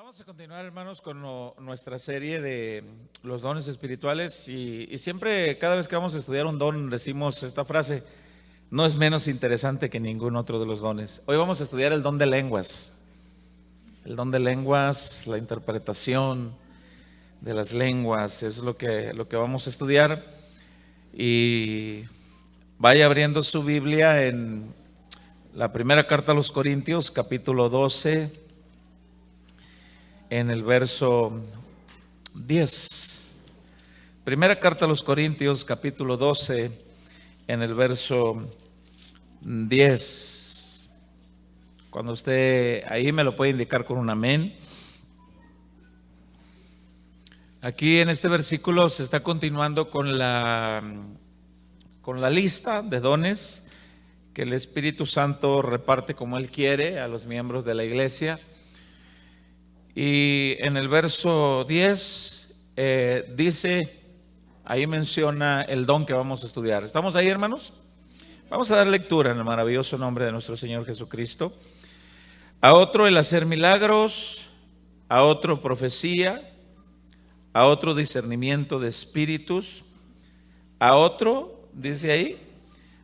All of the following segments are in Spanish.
Vamos a continuar, hermanos, con nuestra serie de los dones espirituales y siempre, cada vez que vamos a estudiar un don, decimos esta frase: no es menos interesante que ningún otro de los dones. Hoy vamos a estudiar el don de lenguas. El don de lenguas, la interpretación de las lenguas, es lo que vamos a estudiar. Y vaya abriendo su Biblia en la primera carta a los Corintios, capítulo 12, en el verso 10. Primera carta a los Corintios, capítulo 12, en el verso 10. Cuando usted ahí me lo puede indicar con un amén. Aquí en este versículo se está continuando con la lista de dones que el Espíritu Santo reparte como Él quiere a los miembros de la iglesia. Y en el verso 10 dice, ahí menciona el don que vamos a estudiar. ¿Estamos ahí, hermanos? Vamos a dar lectura en el maravilloso nombre de nuestro Señor Jesucristo. A otro el hacer milagros, a otro profecía, a otro discernimiento de espíritus, a otro, dice ahí,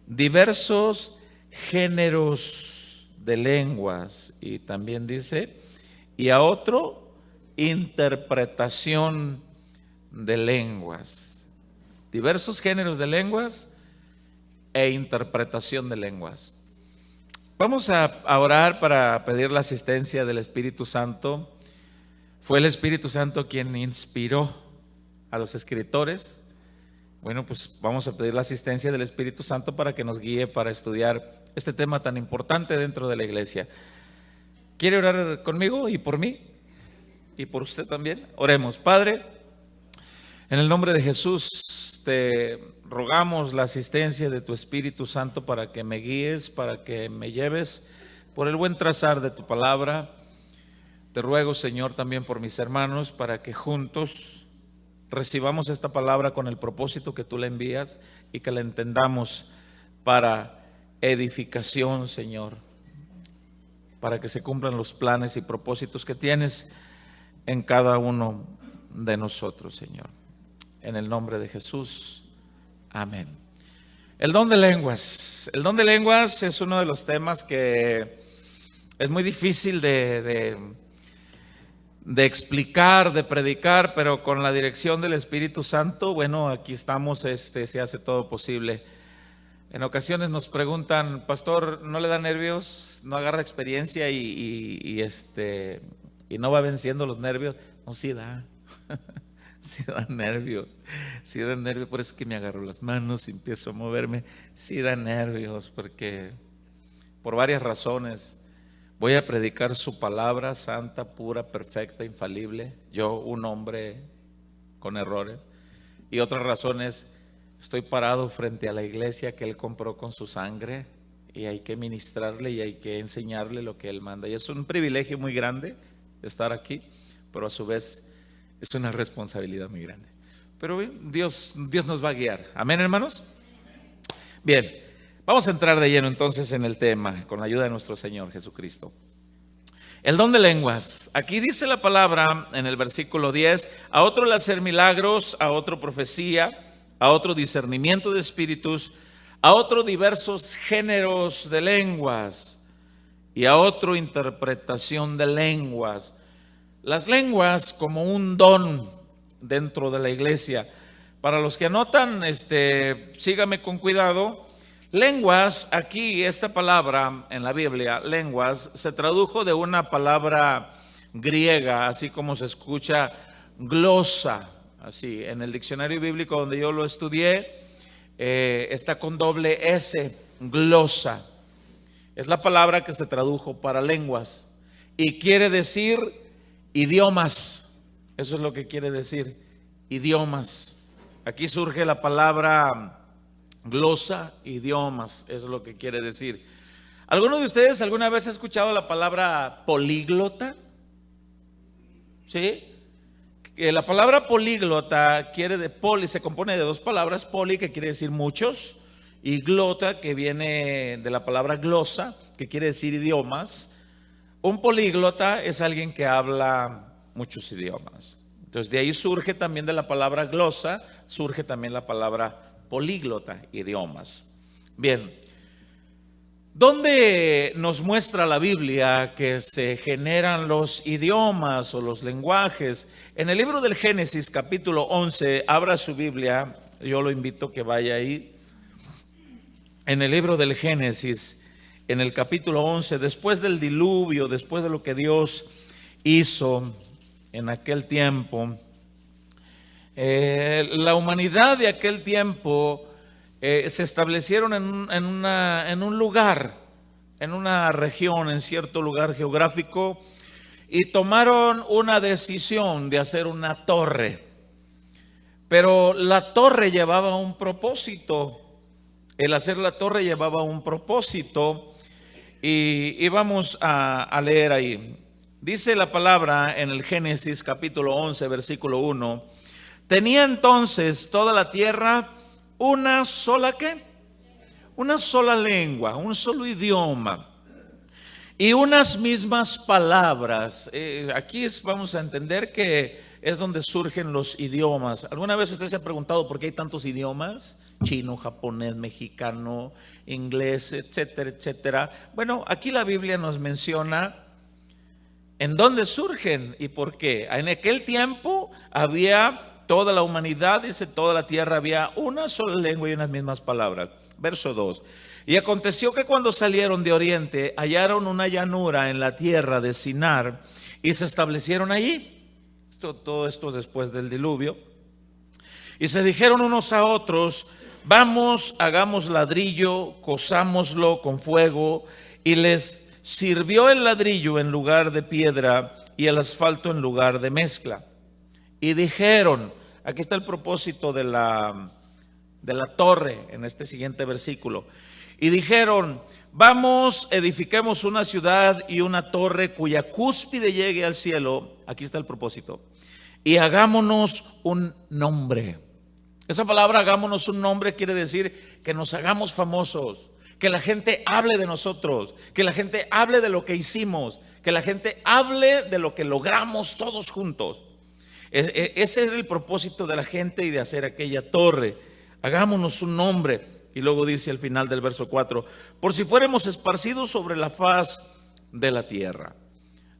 diversos géneros de lenguas, y también dice, y a otro, interpretación de lenguas. Diversos géneros de lenguas e interpretación de lenguas. Vamos a orar para pedir la asistencia del Espíritu Santo. Fue el Espíritu Santo quien inspiró a los escritores. Bueno, pues vamos a pedir la asistencia del Espíritu Santo para que nos guíe para estudiar este tema tan importante dentro de la iglesia. ¿Quiere orar conmigo y por mí? ¿Y por usted también? Oremos. Padre, en el nombre de Jesús te rogamos la asistencia de tu Espíritu Santo para que me guíes, para que me lleves por el buen trazar de tu palabra. Te ruego, Señor, también por mis hermanos, para que juntos recibamos esta palabra con el propósito que tú la envías y que la entendamos para edificación, Señor, para que se cumplan los planes y propósitos que tienes en cada uno de nosotros, Señor. En el nombre de Jesús, amén. El don de lenguas. El don de lenguas es uno de los temas que es muy difícil de explicar, de predicar, pero con la dirección del Espíritu Santo, bueno, aquí estamos, se hace todo posible. En ocasiones nos preguntan, pastor, ¿no le da nervios? ¿No agarra experiencia y no va venciendo los nervios? No, sí da, sí da nervios, por eso es que me agarro las manos y empiezo a moverme. Sí da nervios, porque por varias razones. Voy a predicar su palabra santa, pura, perfecta, infalible. Yo, un hombre con errores. Y otra razón es, estoy parado frente a la iglesia que Él compró con su sangre y hay que ministrarle y hay que enseñarle lo que Él manda. Y es un privilegio muy grande estar aquí, pero a su vez es una responsabilidad muy grande. Pero Dios nos va a guiar. Amén, hermanos. Bien. Vamos a entrar de lleno entonces en el tema, con la ayuda de nuestro Señor Jesucristo. El don de lenguas. Aquí dice la palabra en el versículo 10, a otro el hacer milagros, a otro profecía, a otro discernimiento de espíritus, a otro diversos géneros de lenguas y a otro interpretación de lenguas. Las lenguas como un don dentro de la iglesia. Para los que anotan, sígame con cuidado. Lenguas, aquí esta palabra en la Biblia, lenguas, se tradujo de una palabra griega, así como se escucha glosa, así en el diccionario bíblico donde yo lo estudié, está con doble S, glosa. Es la palabra que se tradujo para lenguas y quiere decir idiomas. Eso es lo que quiere decir, idiomas. Aquí surge la palabra glosa, idiomas, eso es lo que quiere decir. ¿Alguno de ustedes alguna vez ha escuchado la palabra políglota? ¿Sí? La palabra políglota se compone de dos palabras, poli, que quiere decir muchos, y glota, que viene de la palabra glosa, que quiere decir idiomas. Un políglota es alguien que habla muchos idiomas. Entonces de ahí surge también de la palabra glosa, surge también la palabra políglota, idiomas. Bien, ¿dónde nos muestra la Biblia que se generan los idiomas o los lenguajes? En el libro del Génesis, capítulo 11, abra su Biblia, yo lo invito a que vaya ahí. En el libro del Génesis, en el capítulo 11, después del diluvio, después de lo que Dios hizo en aquel tiempo, la humanidad de aquel tiempo se establecieron en un lugar, en una región, en cierto lugar geográfico, y tomaron una decisión de hacer una torre. Pero la torre llevaba un propósito. El hacer la torre llevaba un propósito, y vamos a leer ahí. Dice la palabra en el Génesis capítulo 11, versículo 1. Tenía entonces toda la tierra una sola ¿qué? Una sola lengua, un solo idioma y unas mismas palabras. Aquí vamos a entender que es donde surgen los idiomas. ¿Alguna vez usted se ha preguntado por qué hay tantos idiomas? Chino, japonés, mexicano, inglés, etcétera, etcétera. Bueno, aquí la Biblia nos menciona en dónde surgen y por qué. En aquel tiempo había toda la humanidad, dice toda la tierra, había una sola lengua y unas mismas palabras. Verso 2. Y aconteció que cuando salieron de oriente hallaron una llanura en la tierra de Sinar y se establecieron allí. Todo esto después del diluvio. Y se dijeron unos a otros: vamos, hagamos ladrillo, cosámoslo con fuego. Y les sirvió el ladrillo en lugar de piedra y el asfalto en lugar de mezcla. Y dijeron, aquí está el propósito de la torre en este siguiente versículo. Y dijeron: vamos, edifiquemos una ciudad y una torre cuya cúspide llegue al cielo. Aquí está el propósito. Y hagámonos un nombre. Esa palabra hagámonos un nombre quiere decir que nos hagamos famosos, que la gente hable de nosotros, que la gente hable de lo que hicimos, que la gente hable de lo que logramos todos juntos. Ese era el propósito de la gente y de hacer aquella torre. Hagámonos un nombre. Y luego dice al final del verso 4: por si fuéramos esparcidos sobre la faz de la tierra.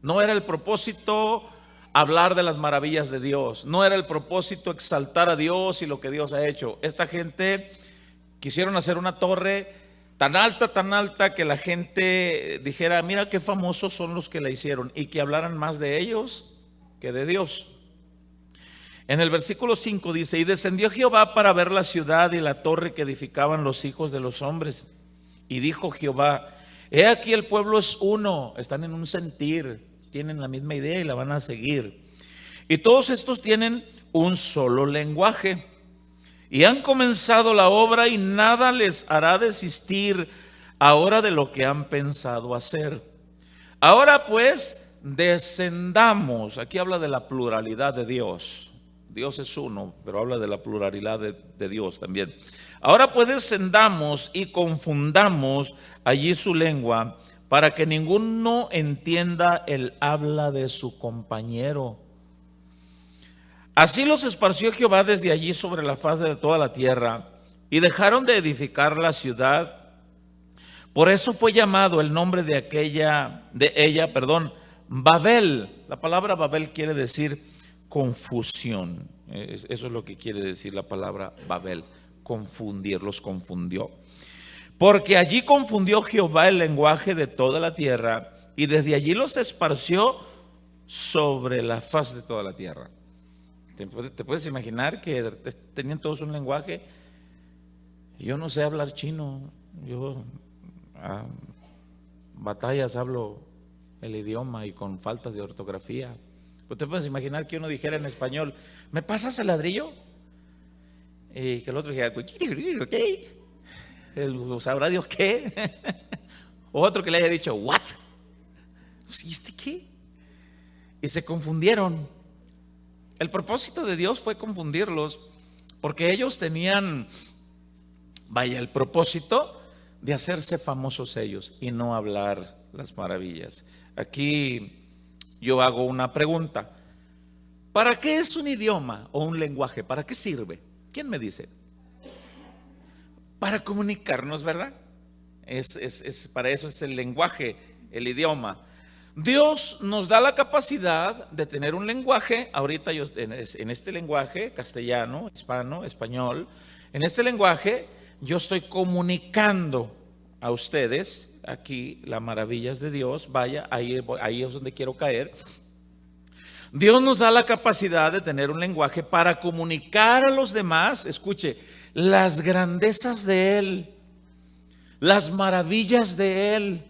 No era el propósito hablar de las maravillas de Dios, no era el propósito exaltar a Dios y lo que Dios ha hecho. Esta gente quisieron hacer una torre tan alta que la gente dijera: mira qué famosos son los que la hicieron, y que hablaran más de ellos que de Dios. En el versículo 5 dice: y descendió Jehová para ver la ciudad y la torre que edificaban los hijos de los hombres. Y dijo Jehová: he aquí el pueblo es uno, están en un sentir, tienen la misma idea y la van a seguir. Y todos estos tienen un solo lenguaje. Y han comenzado la obra y nada les hará desistir ahora de lo que han pensado hacer. Ahora pues descendamos. Aquí habla de la pluralidad de Dios. Dios es uno, pero habla de la pluralidad de Dios también. Ahora pues descendamos y confundamos allí su lengua, para que ninguno entienda el habla de su compañero. Así los esparció Jehová desde allí sobre la faz de toda la tierra, y dejaron de edificar la ciudad. Por eso fue llamado el nombre de ella, Babel. La palabra Babel quiere decir confusión. Eso es lo que quiere decir la palabra Babel, confundir, los confundió. Porque allí confundió Jehová el lenguaje de toda la tierra, y desde allí los esparció sobre la faz de toda la tierra. ¿Te puedes imaginar que tenían todos un lenguaje? Yo no sé hablar chino, yo a batallas hablo el idioma y con faltas de ortografía. Pues te puedes imaginar que uno dijera en español: ¿me pasas el ladrillo? Y que el otro dijera: ¿qué? ¿Sabrá Dios qué? O otro que le haya dicho: ¿what? ¿Y este qué? Y se confundieron. El propósito de Dios fue confundirlos, porque ellos tenían, el propósito de hacerse famosos ellos y no hablar las maravillas. Aquí yo hago una pregunta: ¿Para qué es un idioma o un lenguaje? ¿Para qué sirve? ¿Quién me dice? Para comunicarnos, ¿verdad? Para eso es el lenguaje, el idioma. Dios nos da la capacidad de tener un lenguaje. Ahorita yo en este lenguaje, castellano, hispano, español, en este lenguaje yo estoy comunicando a ustedes aquí las maravillas de Dios. Vaya, ahí es donde quiero caer. Dios nos da la capacidad de tener un lenguaje para comunicar a los demás, escuche, las grandezas de Él, las maravillas de Él,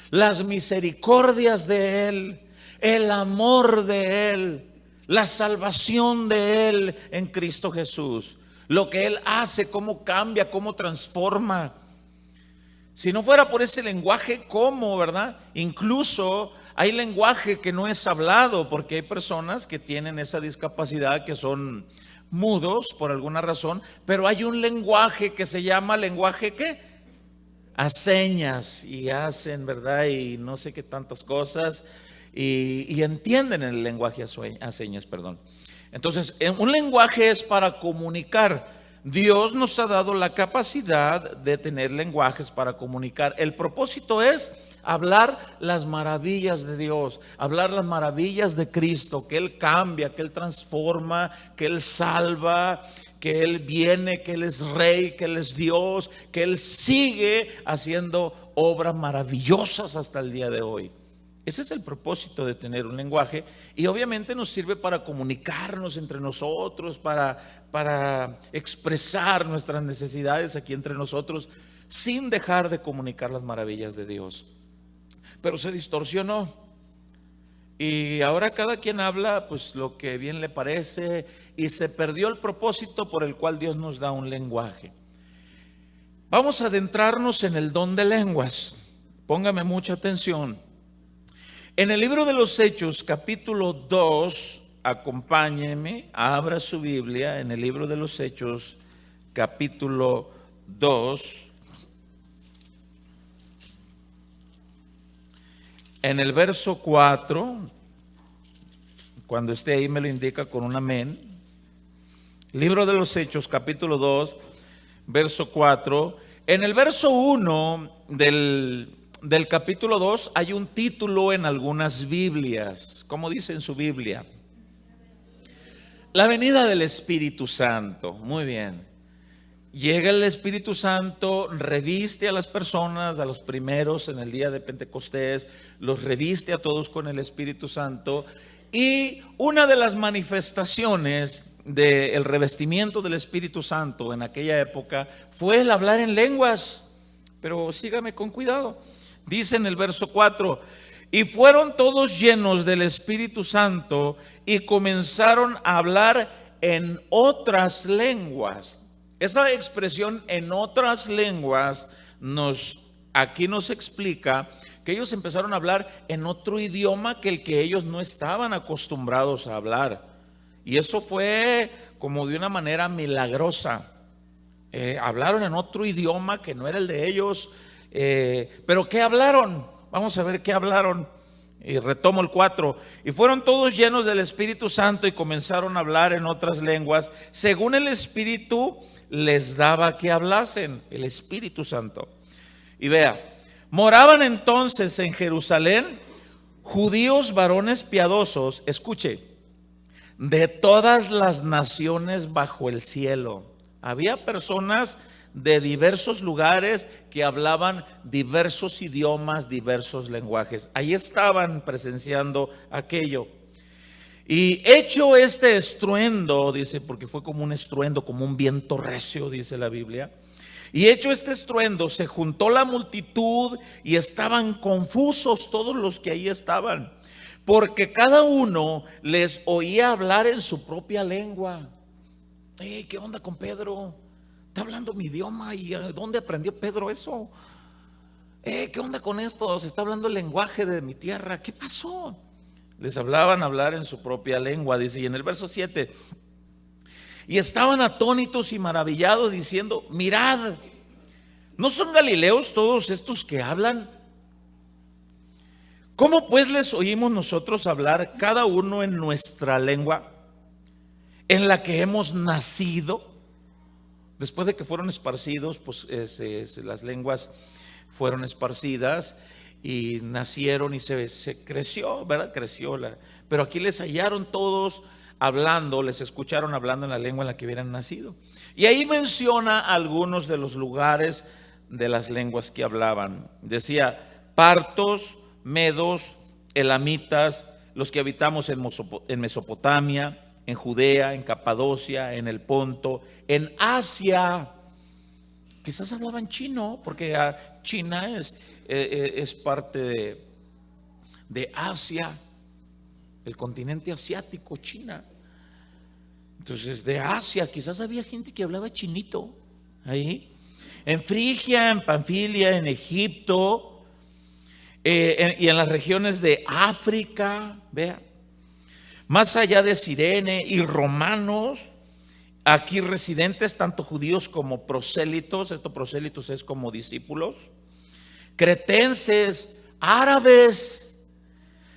las misericordias de Él, el amor de Él, la salvación de Él en Cristo Jesús, lo que Él hace, cómo cambia, cómo transforma. Si no fuera por ese lenguaje, ¿cómo, verdad? Incluso hay lenguaje que no es hablado, porque hay personas que tienen esa discapacidad, que son mudos por alguna razón, pero hay un lenguaje que se llama lenguaje ¿qué? A señas, y hacen, ¿verdad? Y no sé qué tantas cosas, y entienden el lenguaje a señas, perdón. Entonces, un lenguaje es para comunicar. Dios nos ha dado la capacidad de tener lenguajes para comunicar. El propósito es hablar las maravillas de Dios, hablar las maravillas de Cristo, que Él cambia, que Él transforma, que Él salva, que Él viene, que Él es Rey, que Él es Dios, que Él sigue haciendo obras maravillosas hasta el día de hoy. Ese es el propósito de tener un lenguaje, y obviamente nos sirve para comunicarnos entre nosotros, para expresar nuestras necesidades aquí entre nosotros, sin dejar de comunicar las maravillas de Dios. Pero se distorsionó, y ahora cada quien habla pues lo que bien le parece, y se perdió el propósito por el cual Dios nos da un lenguaje. Vamos a adentrarnos en el don de lenguas. Póngame mucha atención. En el libro de los Hechos, capítulo 2, acompáñeme, abra su Biblia en el libro de los Hechos, capítulo 2, en el verso 4, cuando esté ahí me lo indica con un amén. Libro de los Hechos, capítulo 2, verso 4. En el verso 1 del capítulo 2 hay un título en algunas Biblias. ¿Cómo dice en su Biblia? La venida del Espíritu Santo. Muy bien. Llega el Espíritu Santo, reviste a las personas, a los primeros en el día de Pentecostés, los reviste a todos con el Espíritu Santo, y una de las manifestaciones del revestimiento del Espíritu Santo en aquella época fue el hablar en lenguas. Pero sígame con cuidado. Dice en el verso 4, y fueron todos llenos del Espíritu Santo y comenzaron a hablar en otras lenguas. Esa expresión en otras lenguas aquí nos explica que ellos empezaron a hablar en otro idioma que el que ellos no estaban acostumbrados a hablar. Y eso fue como de una manera milagrosa. Hablaron en otro idioma que no era el de ellos. Pero ¿qué hablaron? Vamos a ver qué hablaron. Y retomo el 4. Y fueron todos llenos del Espíritu Santo y comenzaron a hablar en otras lenguas, según el Espíritu les daba que hablasen. El Espíritu Santo. Y vea, moraban entonces en Jerusalén judíos varones piadosos, escuche, de todas las naciones bajo el cielo. Había personas de diversos lugares que hablaban diversos idiomas, diversos lenguajes. Ahí estaban presenciando aquello. Y hecho este estruendo, dice, porque fue como un estruendo, como un viento recio, dice la Biblia. Y hecho este estruendo, se juntó la multitud y estaban confusos todos los que ahí estaban, porque cada uno les oía hablar en su propia lengua. ¿Qué onda con Pedro? Está hablando mi idioma. ¿Y dónde aprendió Pedro eso? ¿Qué onda con esto? Se está hablando el lenguaje de mi tierra. ¿Qué pasó? Les hablaban hablar en su propia lengua, dice. Y en el verso 7, y estaban atónitos y maravillados diciendo, mirad, ¿no son galileos todos estos que hablan? ¿Cómo pues les oímos nosotros hablar cada uno en nuestra lengua? en la que hemos nacido. Después de que fueron esparcidos, pues las lenguas fueron esparcidas y nacieron y se creció, ¿verdad? Pero aquí les hallaron todos hablando, les escucharon hablando en la lengua en la que hubieran nacido. Y ahí menciona algunos de los lugares de las lenguas que hablaban. Decía: partos, medos, elamitas, los que habitamos en Mesopotamia, en Judea, en Capadocia, en el Ponto, en Asia. Quizás hablaban chino, porque China es parte de Asia, el continente asiático, China. Entonces, de Asia, quizás había gente que hablaba chinito ahí. En Frigia, en Panfilia, en Egipto, y en las regiones de África, vea. Más allá de Cirene, y romanos, aquí residentes, tanto judíos como prosélitos. Estos prosélitos es como discípulos. Cretenses, árabes,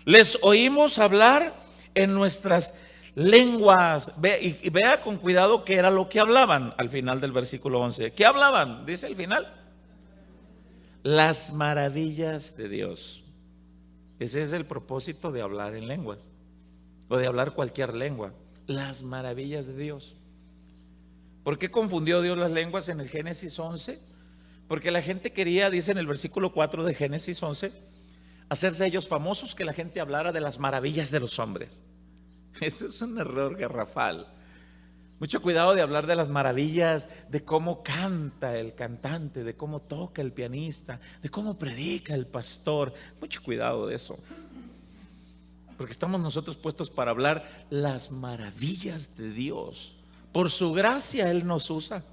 les oímos hablar en nuestras lenguas. Y vea con cuidado qué era lo que hablaban al final del versículo 11. ¿Qué hablaban? Dice al final: las maravillas de Dios. Ese es el propósito de hablar en lenguas, o de hablar cualquier lengua. Las maravillas de Dios. ¿Por qué confundió Dios las lenguas en el Génesis 11? Porque la gente quería, dice en el versículo 4 de Génesis 11, hacerse ellos famosos, que la gente hablara de las maravillas de los hombres. Este es un error garrafal. Mucho cuidado de hablar de las maravillas, de cómo canta el cantante, de cómo toca el pianista, de cómo predica el pastor. Mucho cuidado de eso, porque estamos nosotros puestos para hablar las maravillas de Dios. Por su gracia Él nos usa,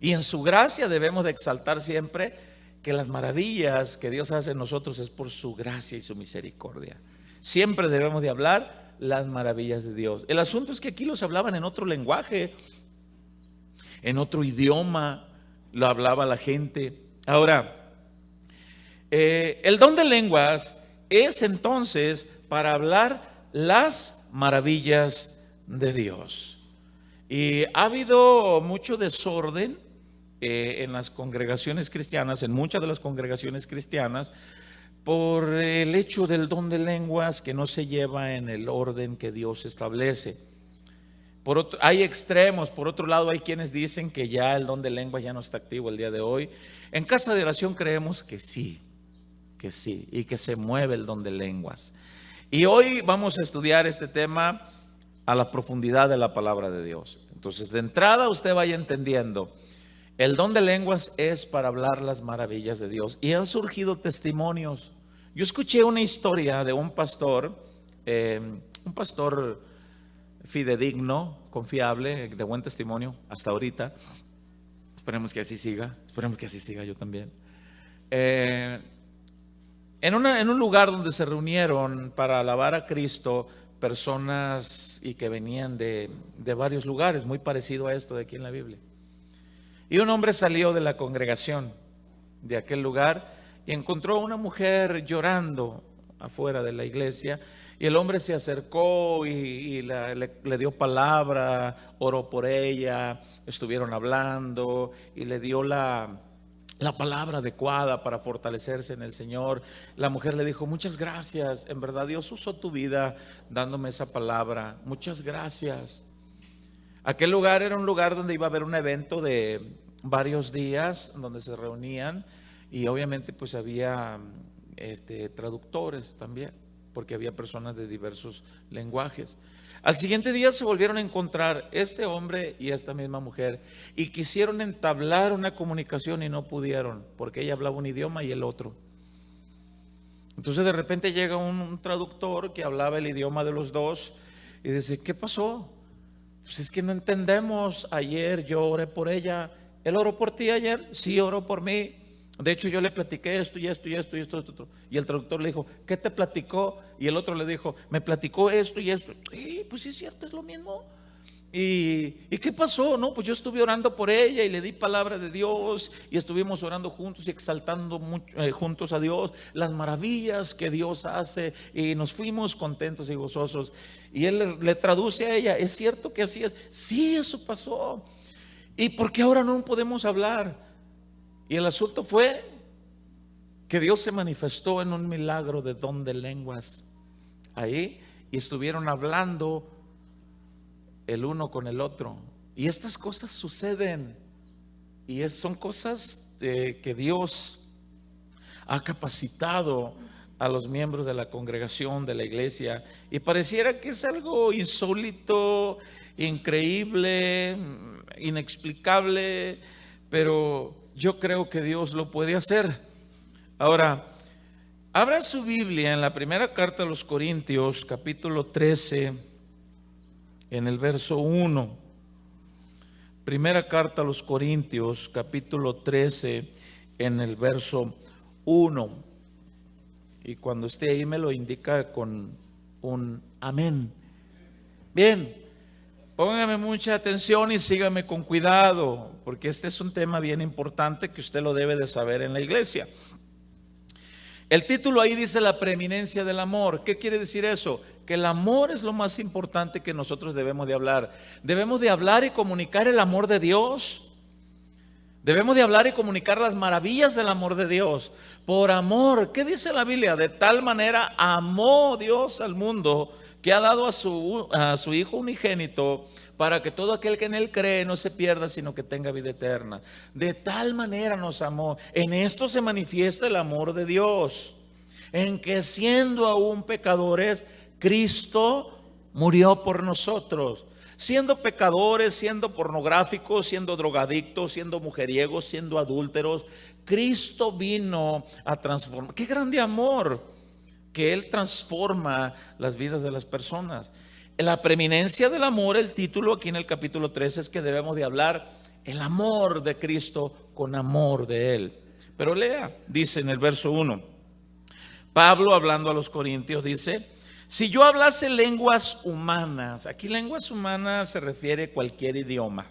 y en su gracia debemos de exaltar siempre que las maravillas que Dios hace en nosotros es por su gracia y su misericordia. Siempre debemos de hablar las maravillas de Dios. El asunto es que aquí los hablaban en otro lenguaje, en otro idioma, lo hablaba la gente. Ahora, el don de lenguas es entonces para hablar las maravillas de Dios. Y ha habido mucho desorden en las congregaciones cristianas, en muchas de las congregaciones cristianas, por el hecho del don de lenguas que no se lleva en el orden que Dios establece. Hay extremos. Por otro lado, hay quienes dicen que ya el don de lenguas ya no está activo el día de hoy. En Casa de Oración creemos que sí, y que se mueve el don de lenguas. Y hoy vamos a estudiar este tema a la profundidad de la palabra de Dios. Entonces, de entrada usted vaya entendiendo, el don de lenguas es para hablar las maravillas de Dios. Y han surgido testimonios. Yo escuché una historia de un pastor fidedigno, confiable, de buen testimonio hasta ahorita. Esperemos que así siga yo también. En un lugar donde se reunieron para alabar a Cristo personas y que venían de varios lugares, muy parecido a esto de aquí en la Biblia. Y un hombre salió de la congregación de aquel lugar y encontró a una mujer llorando afuera de la iglesia. Y el hombre se acercó y le dio palabra, oró por ella, estuvieron hablando y le dio la palabra adecuada para fortalecerse en el Señor. La mujer le dijo: muchas gracias, en verdad Dios usó tu vida dándome esa palabra, muchas gracias. Aquel lugar era un lugar donde iba a haber un evento de varios días, donde se reunían, y obviamente pues había traductores también, porque había personas de diversos lenguajes. Al siguiente día se volvieron a encontrar este hombre y esta misma mujer, y quisieron entablar una comunicación y no pudieron, porque ella hablaba un idioma y el otro. Entonces de repente llega un traductor que hablaba el idioma de los dos y dice: ¿qué pasó? Pues es que no entendemos. Ayer yo oré por ella. ¿Él oró por ti ayer? Sí, oró por mí. De hecho, yo le platiqué esto y esto y esto y esto, y el traductor le dijo: ¿qué te platicó? Y el otro le dijo: me platicó esto y esto. Pues sí es cierto, es lo mismo. ¿Y qué pasó? No, pues yo estuve orando por ella y le di palabra de Dios y estuvimos orando juntos y exaltando juntos a Dios, las maravillas que Dios hace, y nos fuimos contentos y gozosos. Y él le traduce a ella: ¿es cierto que así es? Sí, eso pasó. ¿Y por qué ahora no podemos hablar? Y el asunto fue que Dios se manifestó en un milagro de don de lenguas ahí, y estuvieron hablando el uno con el otro. Y estas cosas suceden, y son cosas que Dios ha capacitado a los miembros de la congregación, de la iglesia, y pareciera que es algo insólito, increíble, inexplicable, pero yo creo que Dios lo puede hacer. Ahora, abra su Biblia en la primera carta a los Corintios, capítulo 13, en el verso 1. Primera carta a los Corintios, capítulo 13, en el verso 1. Y cuando esté ahí me lo indica con un amén. Bien, póngame mucha atención y sígame con cuidado, porque este es un tema bien importante que usted lo debe de saber en la iglesia. El título ahí dice: la preeminencia del amor. ¿Qué quiere decir eso? Que el amor es lo más importante que nosotros debemos de hablar. Debemos de hablar y comunicar el amor de Dios. Debemos de hablar y comunicar las maravillas del amor de Dios. Por amor, ¿qué dice la Biblia? De tal manera amó Dios al mundo, que ha dado a su Hijo unigénito, para que todo aquel que en Él cree no se pierda, sino que tenga vida eterna. De tal manera nos amó. En esto se manifiesta el amor de Dios, en que siendo aún pecadores, Cristo murió por nosotros. Siendo pecadores, siendo pornográficos, siendo drogadictos, siendo mujeriegos, siendo adúlteros, Cristo vino a transformar. ¡Qué grande amor! Que Él transforma las vidas de las personas. La preeminencia del amor, el título aquí en el capítulo 13 es que debemos de hablar el amor de Cristo con amor de Él. Pero lea, dice en el verso 1, Pablo hablando a los corintios dice: si yo hablase lenguas humanas, aquí lenguas humanas se refiere a cualquier idioma.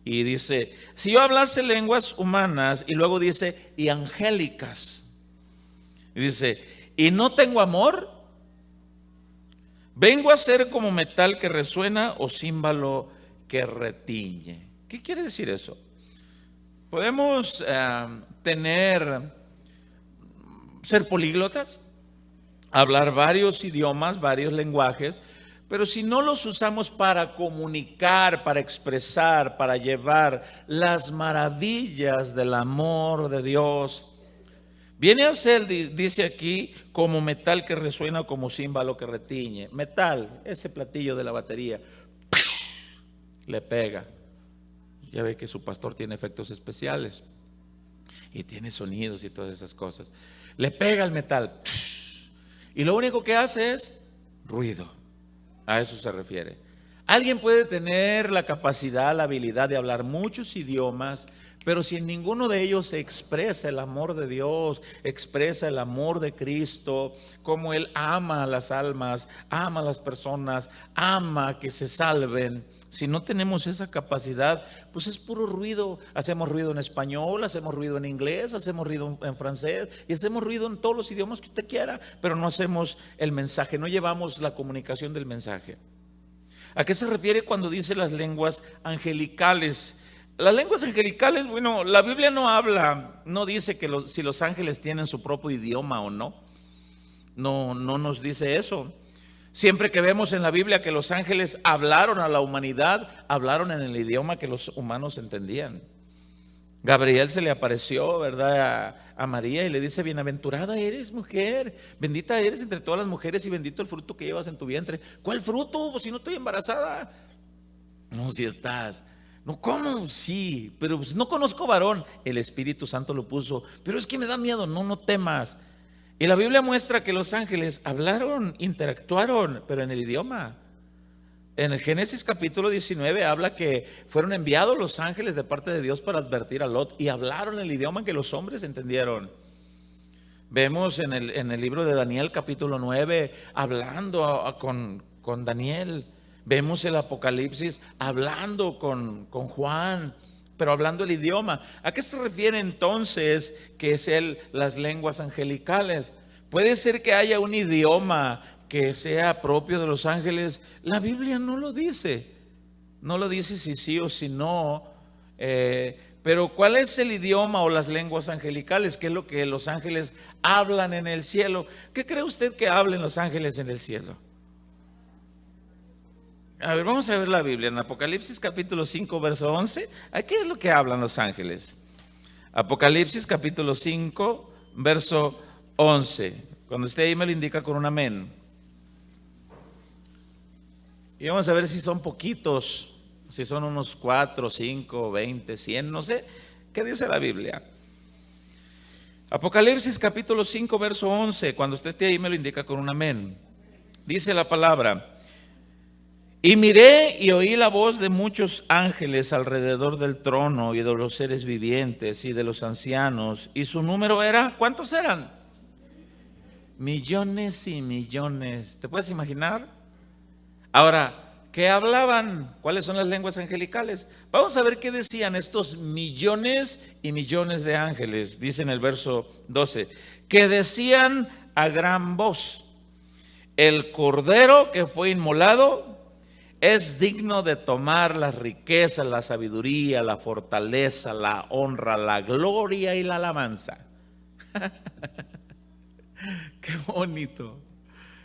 Y dice: si yo hablase lenguas humanas, y luego dice: y angélicas. Y dice: y no tengo amor, vengo a ser como metal que resuena o címbalo que retiñe. ¿Qué quiere decir eso? Podemos ser políglotas, hablar varios idiomas, varios lenguajes, pero si no los usamos para comunicar, para expresar, para llevar las maravillas del amor de Dios, viene a ser, dice aquí, como metal que resuena, como címbalo que retiñe. Metal, ese platillo de la batería, le pega. Ya ve que su pastor tiene efectos especiales y tiene sonidos y todas esas cosas. Le pega el metal y lo único que hace es ruido. A eso se refiere. Alguien puede tener la capacidad, la habilidad de hablar muchos idiomas, pero si en ninguno de ellos se expresa el amor de Dios, expresa el amor de Cristo, como Él ama a las almas, ama a las personas, ama que se salven. Si no tenemos esa capacidad, pues es puro ruido. Hacemos ruido en español, hacemos ruido en inglés, hacemos ruido en francés y hacemos ruido en todos los idiomas que usted quiera, pero no hacemos el mensaje, no llevamos la comunicación del mensaje. ¿A qué se refiere cuando dice las lenguas angelicales? Las lenguas angelicales, bueno, la Biblia no habla, no dice que si los ángeles tienen su propio idioma o no. No nos dice eso. Siempre que vemos en la Biblia que los ángeles hablaron a la humanidad, hablaron en el idioma que los humanos entendían. Gabriel se le apareció, ¿verdad?, a María y le dice: bienaventurada eres, mujer, bendita eres entre todas las mujeres y bendito el fruto que llevas en tu vientre. ¿Cuál fruto? Pues si no estoy embarazada. No, si estás. No, ¿cómo? Sí, pero pues no conozco varón. El Espíritu Santo lo puso. Pero es que me da miedo. No temas. Y la Biblia muestra que los ángeles hablaron, interactuaron, pero en el idioma. En el Génesis capítulo 19 habla que fueron enviados los ángeles de parte de Dios para advertir a Lot y hablaron el idioma que los hombres entendieron. Vemos en el libro de Daniel capítulo 9 hablando con Daniel, Vemos el Apocalipsis hablando con Juan, pero hablando el idioma. ¿A qué se refiere entonces que es las lenguas angelicales? Puede ser que haya un idioma que sea propio de los ángeles. La Biblia no lo dice. No lo dice si sí o si no. Pero ¿cuál es el idioma o las lenguas angelicales? ¿Qué es lo que los ángeles hablan en el cielo? ¿Qué cree usted que hablen los ángeles en el cielo? A ver, vamos a ver la Biblia en Apocalipsis capítulo 5, verso 11. ¿Qué es lo que hablan los ángeles? Apocalipsis capítulo 5, verso 11. Cuando esté ahí me lo indica con un amén. Y vamos a ver si son poquitos, si son unos 4, 5, 20, 100, no sé. ¿Qué dice la Biblia? Apocalipsis capítulo 5, verso 11. Cuando usted esté ahí me lo indica con un amén. Dice la palabra: y miré y oí la voz de muchos ángeles alrededor del trono y de los seres vivientes y de los ancianos. Y su número era, ¿cuántos eran? Millones y millones. ¿Te puedes imaginar? Ahora, ¿qué hablaban? ¿Cuáles son las lenguas angelicales? Vamos a ver qué decían estos millones y millones de ángeles. Dice en el verso 12, que decían a gran voz: el cordero que fue inmolado es digno de tomar las riquezas, la sabiduría, la fortaleza, la honra, la gloria y la alabanza. Qué bonito.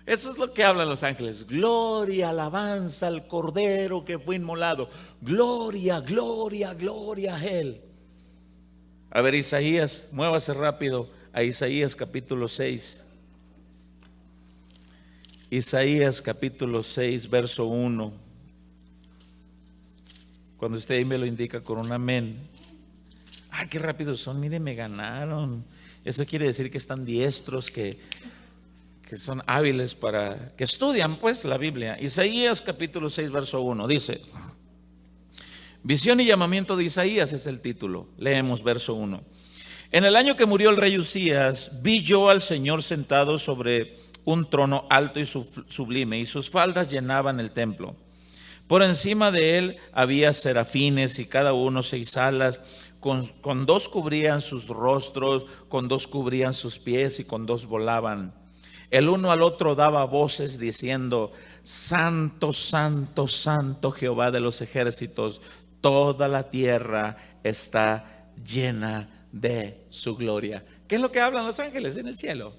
Eso es lo que hablan los ángeles. Gloria, alabanza al cordero que fue inmolado. Gloria, gloria, gloria a él. A ver, Isaías, muévase rápido a Isaías capítulo 6. Isaías capítulo 6, verso 1. Cuando usted ahí me lo indica con un amén. ¡Ay, qué rápidos son! Miren, me ganaron. Eso quiere decir que están diestros, que son hábiles que estudian pues la Biblia. Isaías capítulo 6, verso 1 dice: visión y llamamiento de Isaías es el título. Leemos verso 1. En el año que murió el rey Usías, vi yo al Señor sentado sobre un trono alto y sublime, y sus faldas llenaban el templo. Por encima de él había serafines, y cada uno 6 alas, con 2 cubrían sus rostros, con 2 cubrían sus pies, y con 2 volaban. El uno al otro daba voces diciendo: santo, santo, santo Jehová de los ejércitos, toda la tierra está llena de su gloria. ¿Qué es lo que hablan los ángeles en el cielo?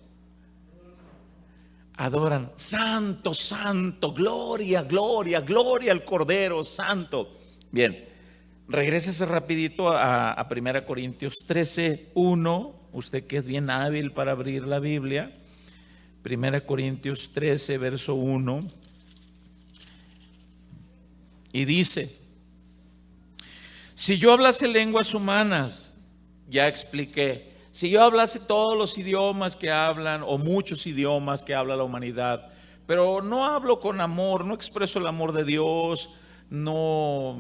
Adoran: santo, santo, gloria, gloria, gloria al Cordero Santo. Bien, regrésese rapidito a 1 Corintios 13, 1. Usted que es bien hábil para abrir la Biblia. 1 Corintios 13, verso 1. Y dice: si yo hablase lenguas humanas, ya expliqué, si yo hablase todos los idiomas que hablan, o muchos idiomas que habla la humanidad, pero no hablo con amor, no expreso el amor de Dios, no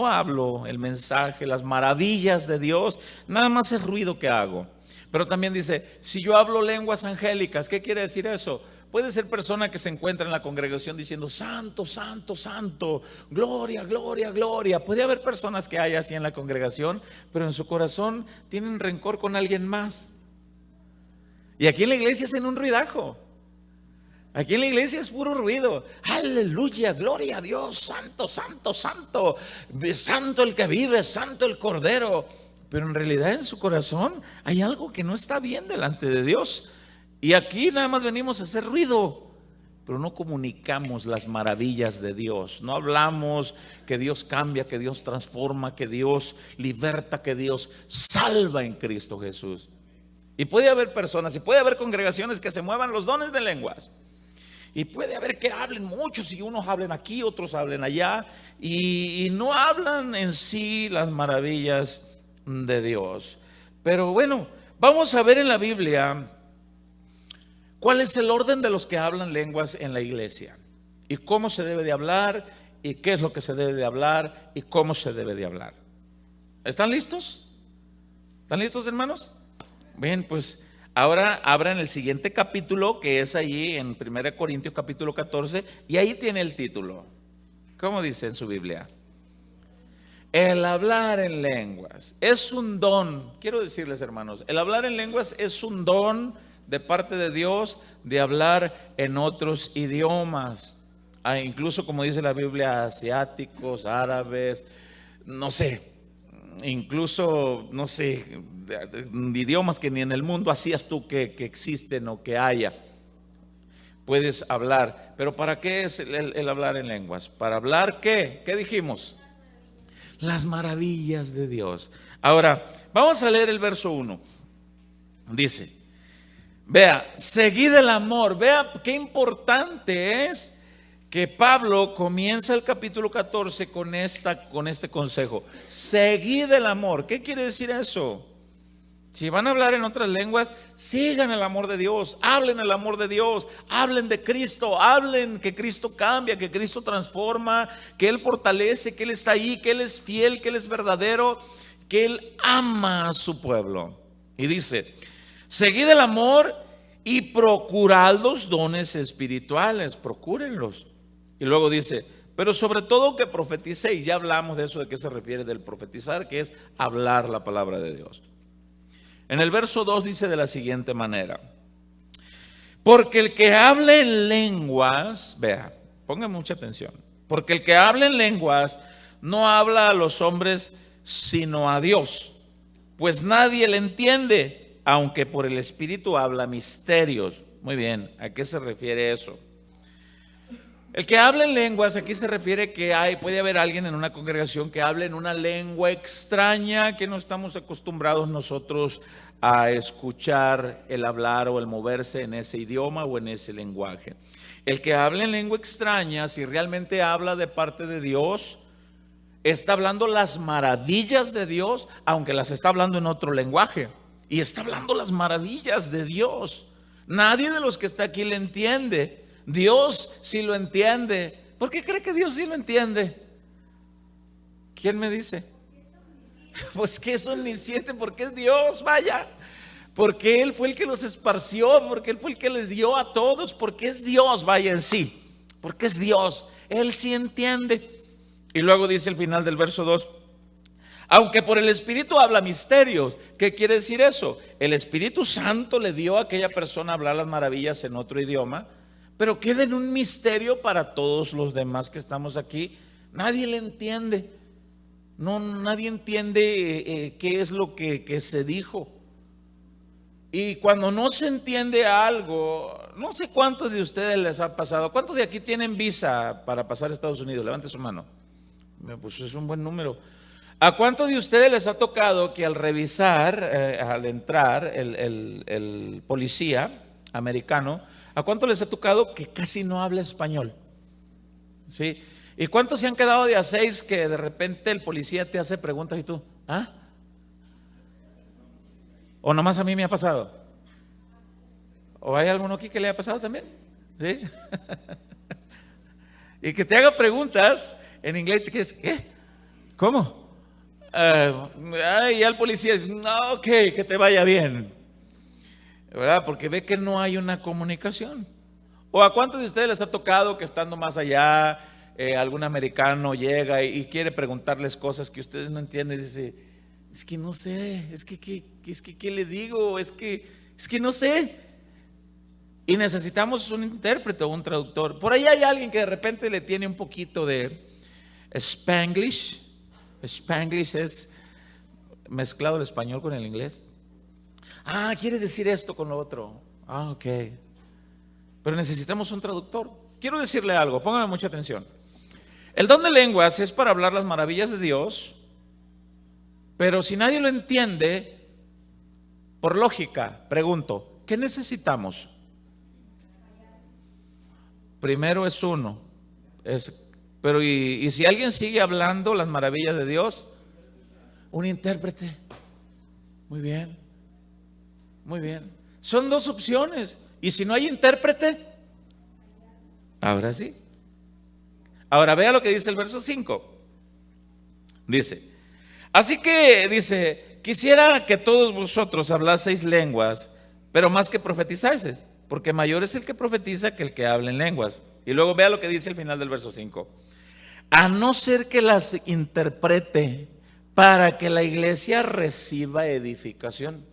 hablo el mensaje, las maravillas de Dios, nada más es ruido que hago. Pero también dice: si yo hablo lenguas angélicas, ¿qué quiere decir eso? Puede ser persona que se encuentra en la congregación diciendo: santo, santo, santo, gloria, gloria, gloria. Puede haber personas que hay así en la congregación, pero en su corazón tienen rencor con alguien más. Y aquí en la iglesia hacen un ruidajo. Aquí en la iglesia es puro ruido. Aleluya, gloria a Dios, santo, santo, santo, santo el que vive, santo el Cordero. Pero en realidad en su corazón hay algo que no está bien delante de Dios. Y aquí nada más venimos a hacer ruido, pero no comunicamos las maravillas de Dios. No hablamos que Dios cambia, que Dios transforma, que Dios liberta, que Dios salva en Cristo Jesús. Y puede haber personas y puede haber congregaciones que se muevan los dones de lenguas. Y puede haber que hablen muchos, y unos hablen aquí, otros hablen allá, y no hablan en sí las maravillas de Dios. Pero bueno, vamos a ver en la Biblia cuál es el orden de los que hablan lenguas en la iglesia, y cómo se debe de hablar, y qué es lo que se debe de hablar, y cómo se debe de hablar. ¿Están listos? ¿Están listos, hermanos? Bien, pues ahora abran el siguiente capítulo, que es allí en 1 Corintios capítulo 14, y ahí tiene el título: ¿Cómo dice en su Biblia? El hablar en lenguas es un don. Quiero decirles, hermanos, el hablar en lenguas es un don de parte de Dios de hablar en otros idiomas. Incluso, como dice la Biblia, asiáticos, árabes, no sé, incluso, no sé, idiomas que ni en el mundo hacías tú que existen o que haya. Puedes hablar, pero ¿para qué es el hablar en lenguas? ¿Para hablar qué? ¿Qué dijimos? Las maravillas de Dios. Ahora, vamos a leer el verso 1. Dice, vea, seguid el amor. Vea qué importante es que Pablo comienza el capítulo 14 con este consejo. Seguid el amor. ¿Qué quiere decir eso? Si van a hablar en otras lenguas, sigan el amor de Dios, hablen el amor de Dios, hablen de Cristo, hablen que Cristo cambia, que Cristo transforma, que Él fortalece, que Él está ahí, que Él es fiel, que Él es verdadero, que Él ama a su pueblo. Y dice, seguid el amor y procurad los dones espirituales, procúrenlos. Y luego dice, pero sobre todo que profeticéis. Ya hablamos de eso, de qué se refiere del profetizar, que es hablar la palabra de Dios. En el verso 2 dice de la siguiente manera, porque el que hable en lenguas, vea, pongan mucha atención, porque el que hable en lenguas no habla a los hombres sino a Dios, pues nadie le entiende, aunque por el Espíritu habla misterios. Muy bien, ¿a qué se refiere eso? El que habla en lenguas, aquí se refiere que puede haber alguien en una congregación que hable en una lengua extraña que no estamos acostumbrados nosotros a escuchar el hablar o el moverse en ese idioma o en ese lenguaje. El que habla en lengua extraña, si realmente habla de parte de Dios, está hablando las maravillas de Dios, aunque las está hablando en otro lenguaje. Y está hablando las maravillas de Dios. Nadie de los que está aquí le entiende. Dios sí lo entiende. ¿Por qué cree que Dios sí lo entiende? ¿Quién me dice? Pues que es omnisciente, porque es Dios, vaya. Porque Él fue el que los esparció, porque Él fue el que les dio a todos, porque es Dios, vaya en sí. Porque es Dios, Él sí entiende. Y luego dice el final del verso 2, aunque por el Espíritu habla misterios. ¿Qué quiere decir eso? El Espíritu Santo le dio a aquella persona hablar las maravillas en otro idioma, pero queda en un misterio para todos los demás que estamos aquí. Nadie le entiende. No, nadie entiende qué es lo que se dijo. Y cuando no se entiende algo, no sé cuántos de ustedes les ha pasado. ¿Cuántos de aquí tienen visa para pasar a Estados Unidos? Levante su mano. Pues es un buen número. ¿A cuántos de ustedes les ha tocado que al revisar, al entrar, el policía americano, ¿a cuántos les ha tocado que casi no habla español? ¿Sí? ¿Y cuántos se han quedado de a 6 que de repente el policía te hace preguntas y tú, ¿ah? ¿O nomás a mí me ha pasado? ¿O hay alguno aquí que le ha pasado también? ¿Sí? Y que te haga preguntas en inglés, ¿qué? ¿Cómo? Y al policía dice, no, ok, que te vaya bien, ¿verdad? Porque ve que no hay una comunicación. ¿O a cuántos de ustedes les ha tocado que estando más allá, algún americano llega y quiere preguntarles cosas que ustedes no entienden y dice, es que no sé, es que ¿qué le digo? Es que no sé. Y necesitamos un intérprete o un traductor. Por ahí hay alguien que de repente le tiene un poquito de Spanglish. Spanglish es mezclado el español con el inglés. Quiere decir esto con lo otro. Ok. Pero necesitamos un traductor. Quiero decirle algo, póngame mucha atención. El don de lenguas es para hablar las maravillas de Dios, pero si nadie lo entiende, por lógica, pregunto, ¿qué necesitamos? Primero es uno. Pero ¿y si alguien sigue hablando las maravillas de Dios? Un intérprete. Muy bien. Muy bien. Son dos opciones. Y si no hay intérprete, ahora sí. Ahora vea lo que dice el verso 5. Dice, así que dice, quisiera que todos vosotros hablaseis lenguas, pero más que profetizaseis, porque mayor es el que profetiza que el que habla en lenguas. Y luego vea lo que dice el final del verso 5. a no ser que las interprete para que la iglesia reciba edificación.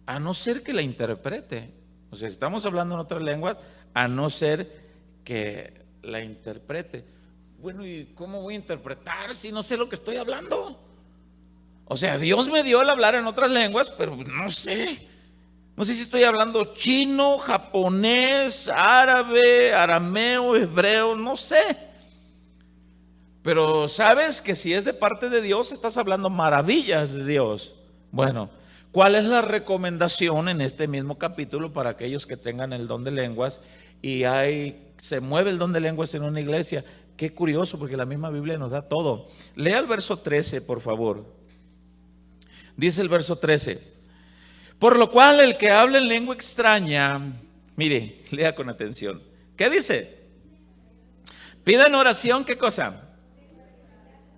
A no ser que la interprete. O sea, estamos hablando en otras lenguas, a no ser que la interprete. Bueno, ¿y cómo voy a interpretar si no sé lo que estoy hablando? O sea, Dios me dio el hablar en otras lenguas, pero no sé. No sé si estoy hablando chino, japonés, árabe, arameo, hebreo, no sé. Pero sabes que si es de parte de Dios, estás hablando maravillas de Dios. Bueno, ¿cuál es la recomendación en este mismo capítulo para aquellos que tengan el don de lenguas y se mueve el don de lenguas en una iglesia? Qué curioso, porque la misma Biblia nos da todo. Lea el verso 13, por favor. Dice el verso 13: por lo cual el que habla en lengua extraña, mire, lea con atención. ¿Qué dice? Pida en oración, ¿qué cosa?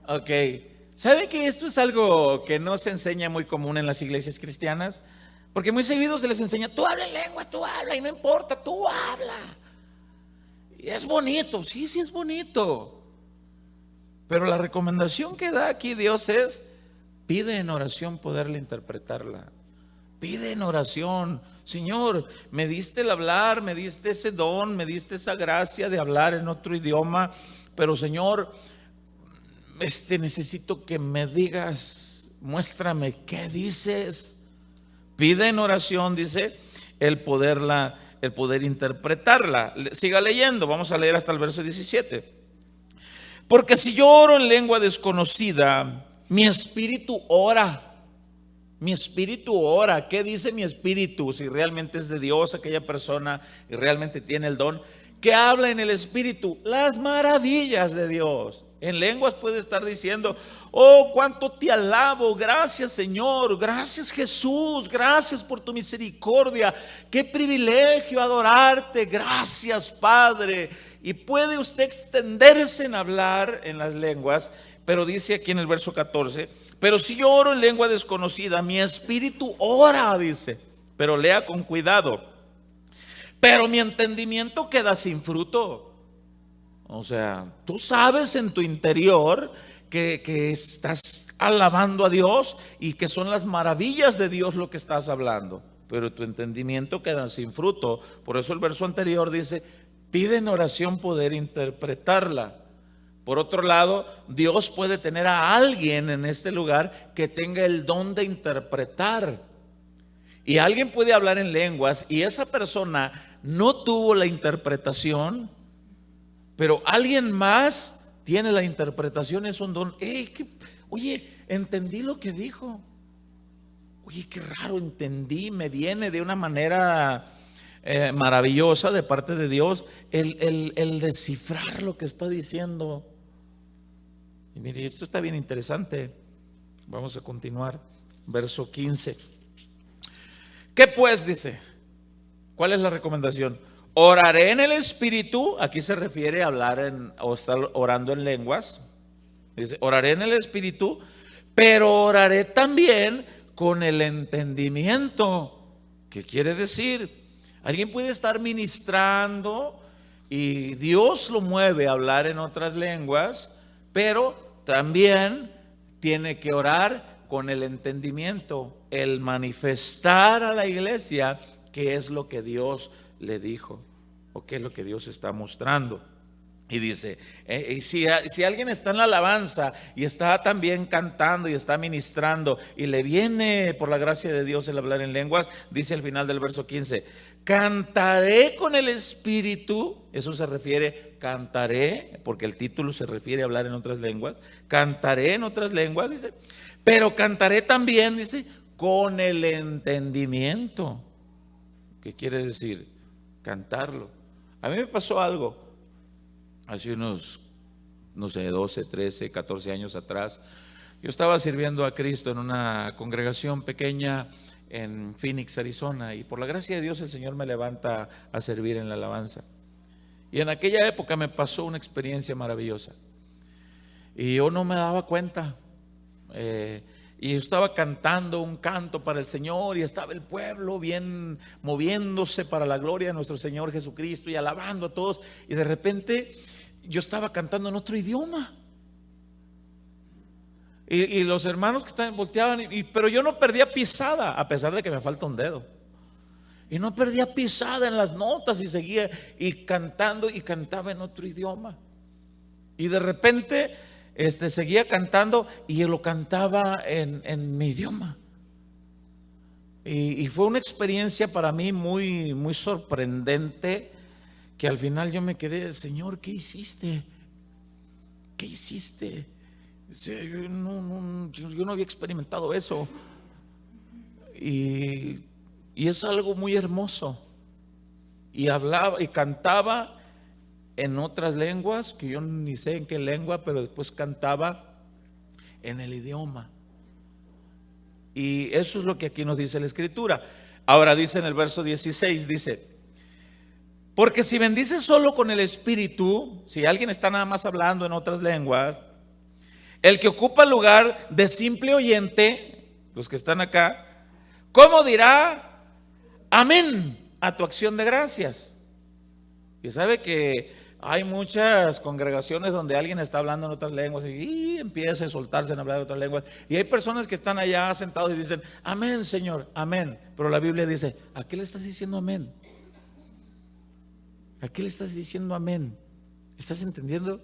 Ok. ¿Sabe que esto es algo que no se enseña muy común en las iglesias cristianas? Porque muy seguido se les enseña, tú habla en lengua, tú habla, y no importa, tú habla. Y es bonito, sí es bonito. Pero la recomendación que da aquí Dios es, pide en oración poderle interpretarla. Pide en oración, Señor, me diste el hablar, me diste ese don, me diste esa gracia de hablar en otro idioma, pero Señor, necesito que me digas, muéstrame qué dices. Pide en oración, dice, el poder interpretarla. Siga leyendo, vamos a leer hasta el verso 17. Porque si yo oro en lengua desconocida, mi espíritu ora. Mi espíritu ora. ¿Qué dice mi espíritu? Si realmente es de Dios aquella persona y realmente tiene el don, que habla en el espíritu las maravillas de Dios. En lenguas puede estar diciendo, oh, cuánto te alabo, gracias Señor, gracias Jesús, gracias por tu misericordia, qué privilegio adorarte, gracias Padre. Y puede usted extenderse en hablar en las lenguas, pero dice aquí en el verso 14, pero si yo oro en lengua desconocida, mi espíritu ora, dice, pero lea con cuidado, pero mi entendimiento queda sin fruto. O sea, tú sabes en tu interior que estás alabando a Dios y que son las maravillas de Dios lo que estás hablando, pero tu entendimiento queda sin fruto. Por eso el verso anterior dice, pide en oración poder interpretarla. Por otro lado, Dios puede tener a alguien en este lugar que tenga el don de interpretar. Y alguien puede hablar en lenguas y esa persona no tuvo la interpretación, pero alguien más tiene la interpretación, es un don. Oye, entendí lo que dijo. Oye, qué raro, entendí, me viene de una manera maravillosa de parte de Dios el descifrar lo que está diciendo. Y mire, esto está bien interesante. Vamos a continuar. Verso 15. ¿Qué pues? Dice. ¿Cuál es la recomendación? Oraré en el Espíritu. Aquí se refiere a hablar o estar orando en lenguas. Dice, oraré en el Espíritu, pero oraré también con el entendimiento. ¿Qué quiere decir? Alguien puede estar ministrando y Dios lo mueve a hablar en otras lenguas, pero también tiene que orar con el entendimiento, el manifestar a la iglesia qué es lo que Dios le dijo o qué es lo que Dios está mostrando. Y dice, si alguien está en la alabanza y está también cantando y está ministrando y le viene por la gracia de Dios el hablar en lenguas, dice al final del verso 15, cantaré con el Espíritu. Eso se refiere, cantaré, porque el título se refiere a hablar en otras lenguas. Cantaré en otras lenguas, dice, pero cantaré también, dice, con el entendimiento. ¿Qué quiere decir? Cantarlo. A mí me pasó algo hace unos, no sé, 12, 13, 14 años atrás. Yo estaba sirviendo a Cristo en una congregación pequeña en Phoenix, Arizona, y por la gracia de Dios el Señor me levanta a servir en la alabanza. Y en aquella época me pasó una experiencia maravillosa y yo no me daba cuenta. Y yo estaba cantando un canto para el Señor y estaba el pueblo bien moviéndose para la gloria de nuestro Señor Jesucristo y alabando a todos, y de repente yo estaba cantando en otro idioma. Y los hermanos que estaban volteaban, pero yo no perdía pisada, a pesar de que me falta un dedo. Y no perdía pisada en las notas y seguía y cantando y cantaba en otro idioma. Y de repente seguía cantando y yo lo cantaba en mi idioma. Y fue una experiencia para mí muy, muy sorprendente, que al final yo me quedé, Señor, ¿qué hiciste? ¿Qué hiciste? Yo no había experimentado eso. Y es algo muy hermoso. Y hablaba y cantaba en otras lenguas, que yo ni sé en qué lengua, pero después cantaba en el idioma. Y eso es lo que aquí nos dice la Escritura. Ahora dice en el verso 16, dice: porque si bendices solo con el Espíritu, si alguien está nada más hablando en otras lenguas, el que ocupa el lugar de simple oyente, los que están acá, ¿cómo dirá amén a tu acción de gracias? Y sabe que hay muchas congregaciones donde alguien está hablando en otras lenguas y empieza a soltarse en hablar en otras lenguas. Y hay personas que están allá sentados y dicen, amén, Señor, amén. Pero la Biblia dice, ¿a qué le estás diciendo amén? ¿A qué le estás diciendo amén? ¿Estás entendiendo?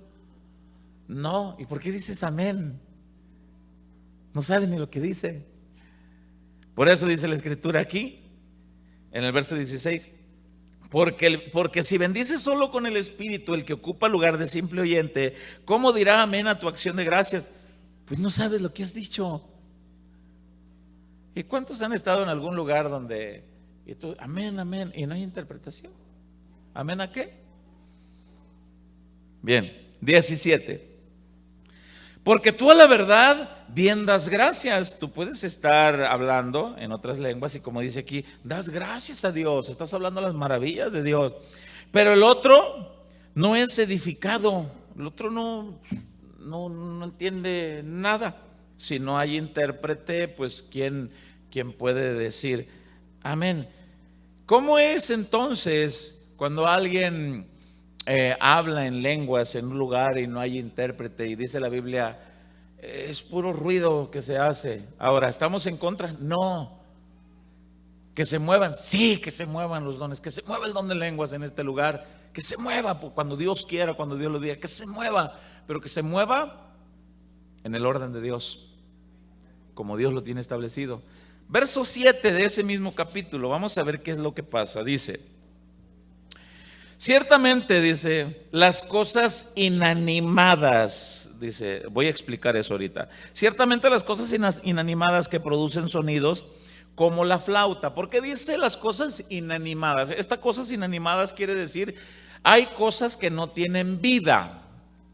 No. ¿Y por qué dices amén? No sabes ni lo que dice. Por eso dice la Escritura aquí, en el verso 16, porque si bendices solo con el Espíritu, el que ocupa lugar de simple oyente, ¿cómo dirá amén a tu acción de gracias? Pues no sabes lo que has dicho. ¿Y cuántos han estado en algún lugar donde y tú, amén, amén, y no hay interpretación? ¿Amén a qué? Bien, 17. Porque tú a la verdad bien das gracias. Tú puedes estar hablando en otras lenguas y como dice aquí, das gracias a Dios, estás hablando las maravillas de Dios. Pero el otro no es edificado, el otro no entiende nada. Si no hay intérprete, pues ¿quién puede decir amén? ¿Cómo es entonces cuando alguien habla en lenguas en un lugar y no hay intérprete y dice la Biblia, es puro ruido que se hace? Ahora, ¿estamos en contra? No. Que se muevan, sí, que se muevan los dones, que se mueva el don de lenguas en este lugar, que se mueva cuando Dios quiera, cuando Dios lo diga, que se mueva, pero que se mueva en el orden de Dios, como Dios lo tiene establecido. Verso 7 de ese mismo capítulo, vamos a ver qué es lo que pasa. Dice, ciertamente, dice, las cosas inanimadas, dice, voy a explicar eso ahorita. Ciertamente las cosas inanimadas que producen sonidos, como la flauta. ¿Por qué dice las cosas inanimadas? Estas cosas inanimadas quiere decir, hay cosas que no tienen vida,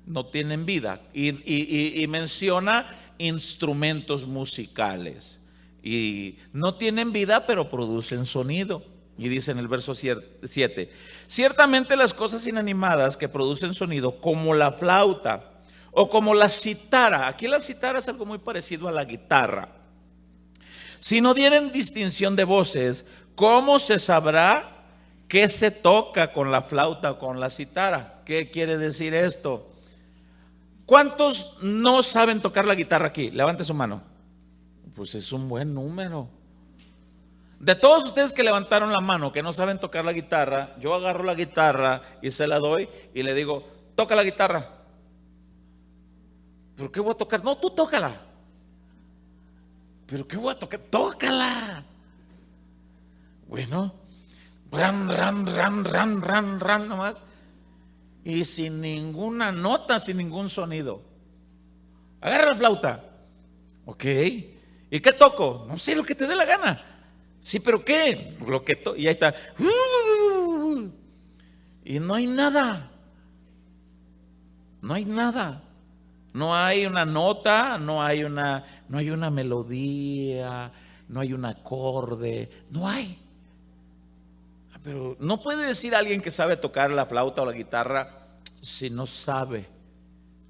no tienen vida. Y menciona instrumentos musicales. Y no tienen vida, pero producen sonido. Y dice en el verso 7, ciertamente las cosas inanimadas que producen sonido, como la flauta o como la citara. Aquí la citara es algo muy parecido a la guitarra. Si no dieren distinción de voces, ¿cómo se sabrá qué se toca con la flauta o con la citara? ¿Qué quiere decir esto? ¿Cuántos no saben tocar la guitarra aquí? Levante su mano. Pues es un buen número. De todos ustedes que levantaron la mano, que no saben tocar la guitarra, yo agarro la guitarra y se la doy y le digo, toca la guitarra. ¿Pero qué voy a tocar? No, tú tócala. ¿Pero qué voy a tocar? Tócala. Bueno, ran nomás. Y sin ninguna nota, sin ningún sonido. Agarra la flauta. Ok. ¿Y qué toco? No sé, lo que te dé la gana. Sí, pero ¿qué? Lo que y ahí está. Y no hay nada. No hay nada. No hay una nota, no hay una melodía, no hay un acorde, no hay. Pero no puede decir alguien que sabe tocar la flauta o la guitarra si no sabe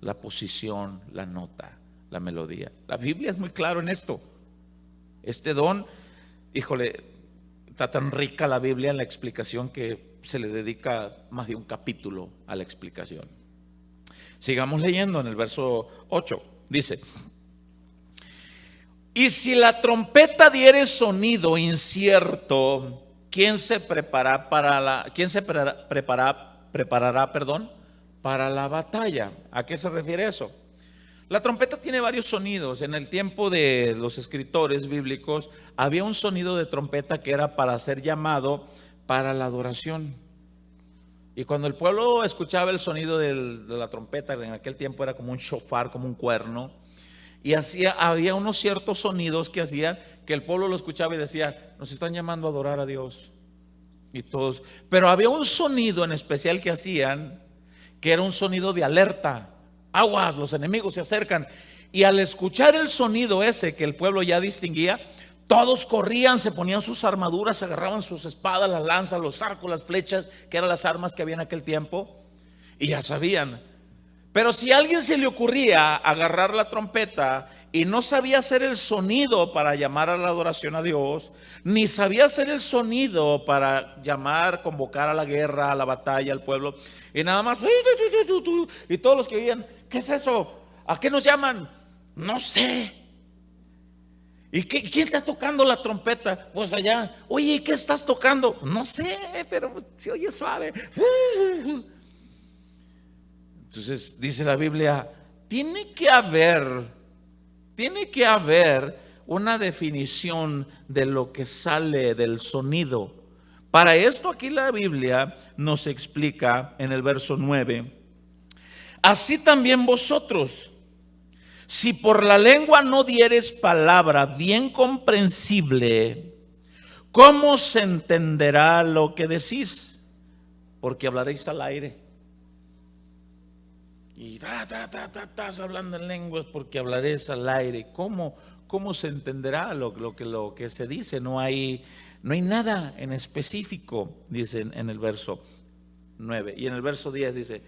la posición, la nota, la melodía. La Biblia es muy claro en esto. Este don, híjole, está tan rica la Biblia en la explicación que se le dedica más de un capítulo a la explicación. Sigamos leyendo en el verso 8. Dice: y si la trompeta diere sonido incierto, ¿quién se preparará para la batalla? ¿A qué se refiere eso? La trompeta tiene varios sonidos. En el tiempo de los escritores bíblicos había un sonido de trompeta que era para ser llamado para la adoración. Y cuando el pueblo escuchaba el sonido de la trompeta, en aquel tiempo era como un shofar, como un cuerno, y había unos ciertos sonidos que hacían que el pueblo lo escuchaba y decía: nos están llamando a adorar a Dios. Y todos, pero había un sonido en especial que hacían, que era un sonido de alerta. Aguas, los enemigos se acercan. Y al escuchar el sonido ese que el pueblo ya distinguía, todos corrían, se ponían sus armaduras, se agarraban sus espadas, las lanzas, los arcos, las flechas, que eran las armas que había en aquel tiempo, y ya sabían. Pero si a alguien se le ocurría agarrar la trompeta y no sabía hacer el sonido para llamar a la adoración a Dios, ni sabía hacer el sonido para llamar, convocar a la guerra, a la batalla, al pueblo, y nada más, y todos los que oían: ¿qué es eso? ¿A qué nos llaman? No sé. ¿Y quién está tocando la trompeta? Pues allá. Oye, ¿qué estás tocando? No sé, pero se oye suave. Entonces dice la Biblia, tiene que haber una definición de lo que sale del sonido. Para esto aquí la Biblia nos explica en el verso 9: así también vosotros, si por la lengua no dieres palabra bien comprensible, ¿cómo se entenderá lo que decís? Porque hablaréis al aire. Y estás hablando en lenguas porque hablaréis al aire. ¿Cómo se entenderá lo que se dice? No hay nada en específico, dice en el verso 9. Y en el verso 10 dice: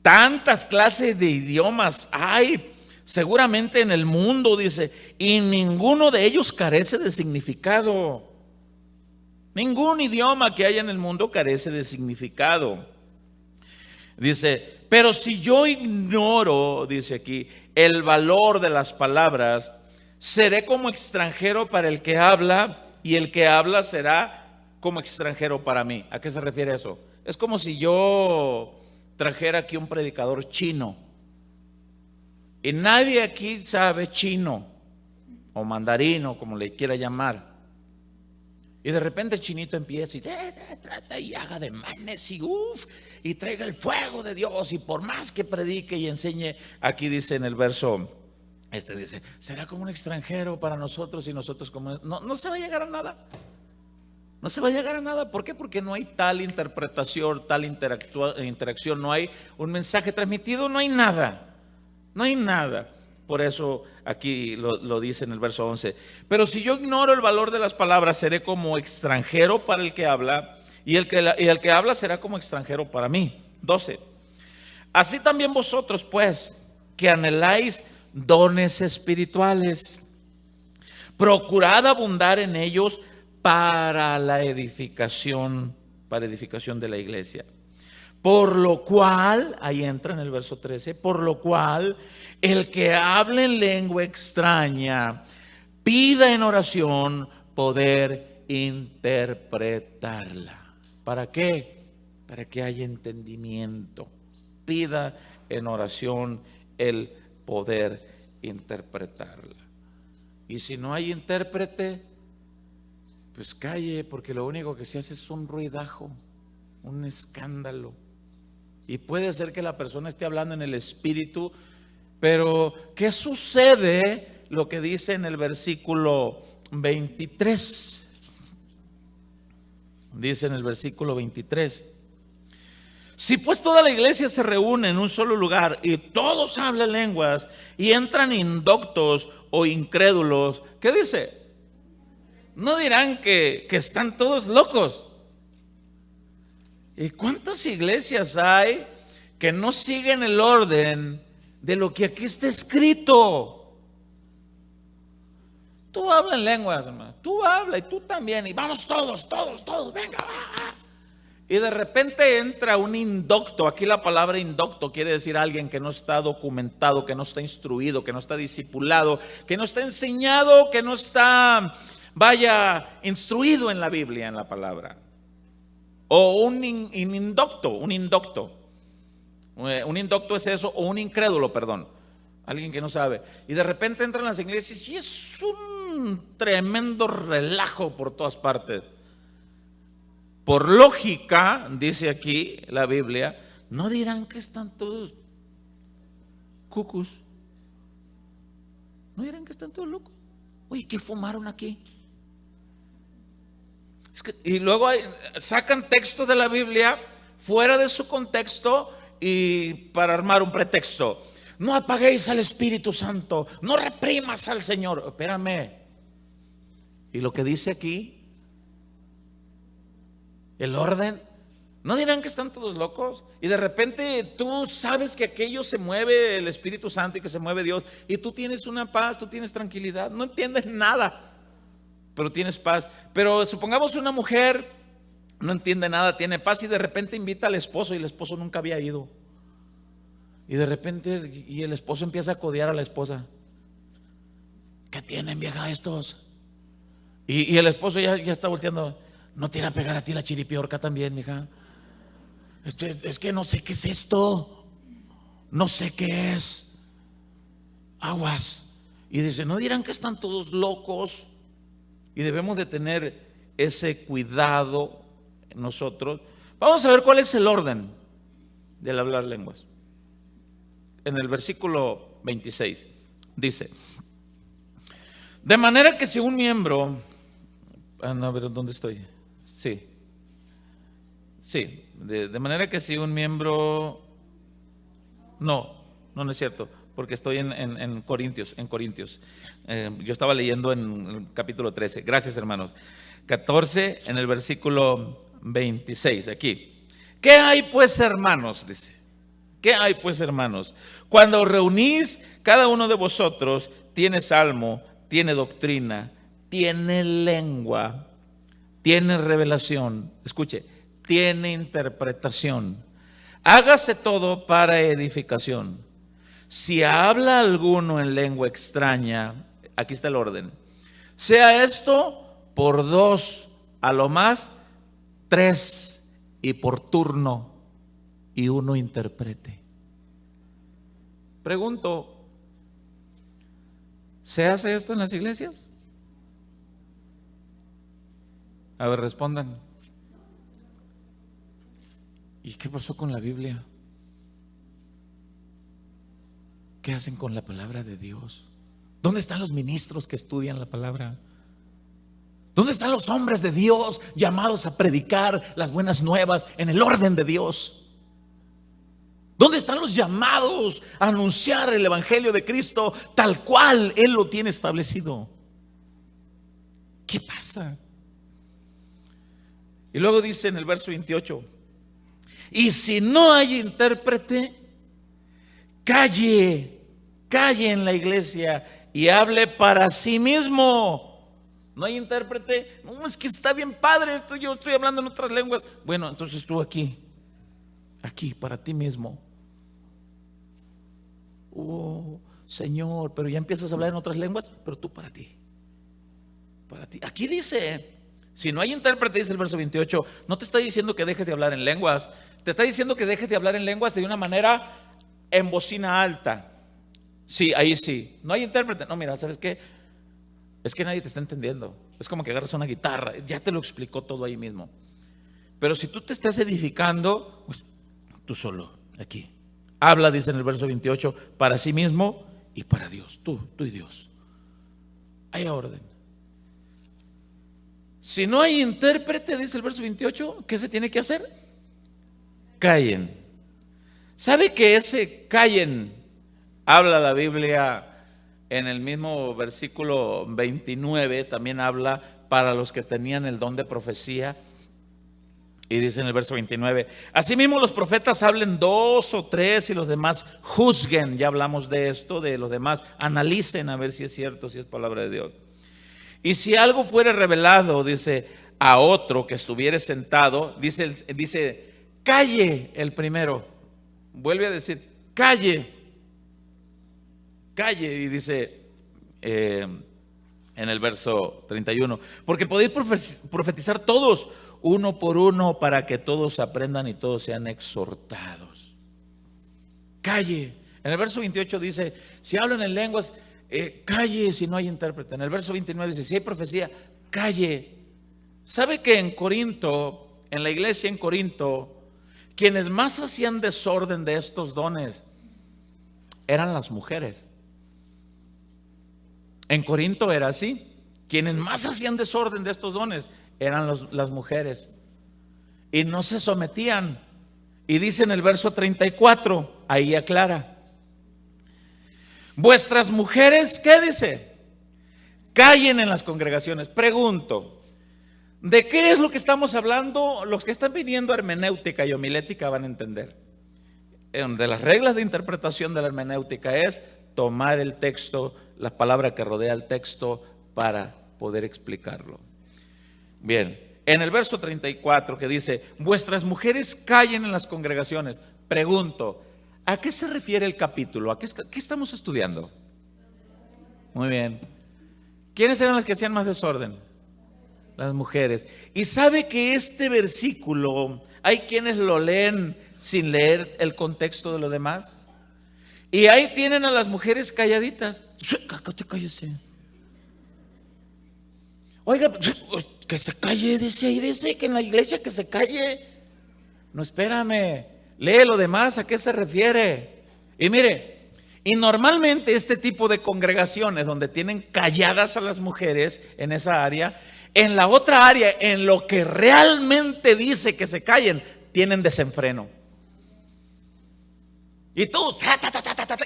tantas clases de idiomas hay seguramente en el mundo, dice, y ninguno de ellos carece de significado. Ningún idioma que haya en el mundo carece de significado. Dice: pero si yo ignoro, dice aquí, el valor de las palabras, seré como extranjero para el que habla, y el que habla será como extranjero para mí. ¿A qué se refiere eso? Es como si yo trajera aquí un predicador chino, y nadie aquí sabe chino o mandarino, como le quiera llamar. Y de repente el chinito empieza y haga demanes y traiga el fuego de Dios, y por más que predique y enseñe, aquí dice en el verso, dice, será como un extranjero para nosotros y nosotros como... No se va a llegar a nada. No se va a llegar a nada. ¿Por qué? Porque no hay tal interpretación, tal interacción, no hay un mensaje transmitido, no hay nada. No hay nada. Por eso aquí lo dice en el verso 11. Pero si yo ignoro el valor de las palabras, seré como extranjero para el que habla, y el que habla será como extranjero para mí. 12. Así también vosotros, pues, que anheláis dones espirituales, procurad abundar en ellos para la edificación de la iglesia. Por lo cual, ahí entra en el verso 13, por lo cual el que hable en lengua extraña pida en oración poder interpretarla. ¿Para qué? Para que haya entendimiento. Pida en oración el poder interpretarla. Y si no hay intérprete, pues calle, porque lo único que se hace es un ruidajo, un escándalo. Y puede ser que la persona esté hablando en el espíritu, pero ¿qué sucede? Lo que dice en el versículo 23. Dice en el versículo 23: si pues toda la iglesia se reúne en un solo lugar y todos hablan lenguas y entran indoctos o incrédulos, ¿qué dice? ¿No dirán que están todos locos? ¿Y cuántas iglesias hay que no siguen el orden de lo que aquí está escrito? Tú hablas en lenguas, hermano. Tú hablas y tú también. Y vamos todos, venga, va. Y de repente entra un indocto. Aquí la palabra indocto quiere decir alguien que no está documentado, que no está instruido, que no está discipulado, que no está enseñado, que no está, instruido en la Biblia, en la palabra. O un indocto, un indocto. Un indocto es eso, o un incrédulo, perdón. Alguien que no sabe. Y de repente entra en las iglesias y es un tremendo relajo por todas partes. Por lógica, dice aquí la Biblia, no dirán que están todos cucus. No dirán que están todos locos. Oye, ¿qué fumaron aquí? Y luego sacan textos de la Biblia fuera de su contexto y para armar un pretexto. No apaguéis al Espíritu Santo, no reprimas al Señor. Espérame. Y lo que dice aquí, el orden, ¿no dirán que están todos locos? Y de repente tú sabes que aquello se mueve el Espíritu Santo y que se mueve Dios, y tú tienes una paz, tú tienes tranquilidad, no entiendes nada, pero tienes paz. Pero supongamos una mujer no entiende nada, tiene paz, y de repente invita al esposo y el esposo nunca había ido. Y de repente y el esposo empieza a codear a la esposa. ¿Qué tienen, vieja, estos? Y el esposo ya está volteando. No te irá a pegar a ti la chiripiorca también, mija. Es que no sé qué es esto. No sé qué es. Aguas. Y dice, no dirán que están todos locos. Y debemos de tener ese cuidado en nosotros. Vamos a ver cuál es el orden del hablar lenguas. En el versículo 26 dice: de manera que si un miembro, no, a ver, ¿dónde estoy? Sí, de manera que si un miembro, no es cierto, porque estoy en Corintios, yo estaba leyendo en el capítulo 13, gracias hermanos, 14 en el versículo 26, aquí. ¿Qué hay pues, hermanos? Dice, ¿qué hay pues, hermanos? Cuando os reunís, cada uno de vosotros tiene salmo, tiene doctrina, tiene lengua, tiene revelación, escuche, tiene interpretación. Hágase todo para edificación. Si habla alguno en lengua extraña, aquí está el orden, sea esto por 2, a lo más 3, y por turno, y uno interprete. Pregunto, ¿se hace esto en las iglesias? A ver, respondan. ¿Y qué pasó con la Biblia? ¿Qué hacen con la palabra de Dios? ¿Dónde están los ministros que estudian la palabra? ¿Dónde están los hombres de Dios llamados a predicar las buenas nuevas en el orden de Dios? ¿Dónde están los llamados a anunciar el evangelio de Cristo tal cual Él lo tiene establecido? ¿Qué pasa? Y luego dice en el verso 28: y si no hay intérprete, calle en la iglesia y hable para sí mismo. No hay intérprete. No, es que está bien padre esto, yo estoy hablando en otras lenguas. Bueno, entonces tú aquí para ti mismo. Oh, Señor, pero ya empiezas a hablar en otras lenguas, pero tú para ti. Aquí dice, si no hay intérprete, dice el verso 28, no te está diciendo que dejes de hablar en lenguas, te está diciendo que dejes de hablar en lenguas de una manera en bocina alta. Sí, ahí sí. No hay intérprete. No, mira, ¿sabes qué? Es que nadie te está entendiendo. Es como que agarras una guitarra, ya te lo explicó todo ahí mismo. Pero si tú te estás edificando, pues tú solo, aquí. Habla, dice en el verso 28, para sí mismo y para Dios. Tú y Dios. Hay orden. Si no hay intérprete, dice el verso 28, ¿qué se tiene que hacer? Callen. ¿Sabe que ese callen habla la Biblia en el mismo versículo 29? También habla para los que tenían el don de profecía. Y dice en el verso 29: asimismo los profetas hablen 2 o 3 y los demás juzguen. Ya hablamos de esto, de los demás analicen a ver si es cierto, si es palabra de Dios. Y si algo fuere revelado, dice, a otro que estuviere sentado, dice, calle el primero. Vuelve a decir, calle. Y dice en el verso 31, porque podéis profetizar todos, uno por uno, para que todos aprendan y todos sean exhortados. Calle. En el verso 28 dice, si hablan en lenguas, calle si no hay intérprete. En el verso 29 dice, si hay profecía, calle. ¿Sabe que en Corinto, en la iglesia en Corinto, quienes más hacían desorden de estos dones eran las mujeres? En Corinto era así. Quienes más hacían desorden de estos dones eran las mujeres. Y no se sometían. Y dice en el verso 34, ahí aclara. Vuestras mujeres, ¿qué dice? Callen en las congregaciones. Pregunto, ¿de qué es lo que estamos hablando? Los que están viniendo a hermenéutica y homilética van a entender. De las reglas de interpretación de la hermenéutica es tomar el texto, la palabra que rodea el texto, para poder explicarlo. Bien, en el verso 34 que dice, vuestras mujeres callen en las congregaciones. Pregunto, ¿a qué se refiere el capítulo? ¿Qué estamos estudiando? Muy bien. ¿Quiénes eran las que hacían más desorden? Las mujeres. Y sabe que este versículo, hay quienes lo leen sin leer el contexto de lo demás. Y ahí tienen a las mujeres calladitas. Cállese. Oiga, que se calle, dice ahí, dice que en la iglesia que se calle. No, espérame, lee lo demás, ¿a qué se refiere? Y mire, y normalmente este tipo de congregaciones donde tienen calladas a las mujeres en esa área, en la otra área, en lo que realmente dice que se callen, tienen desenfreno. Y tú,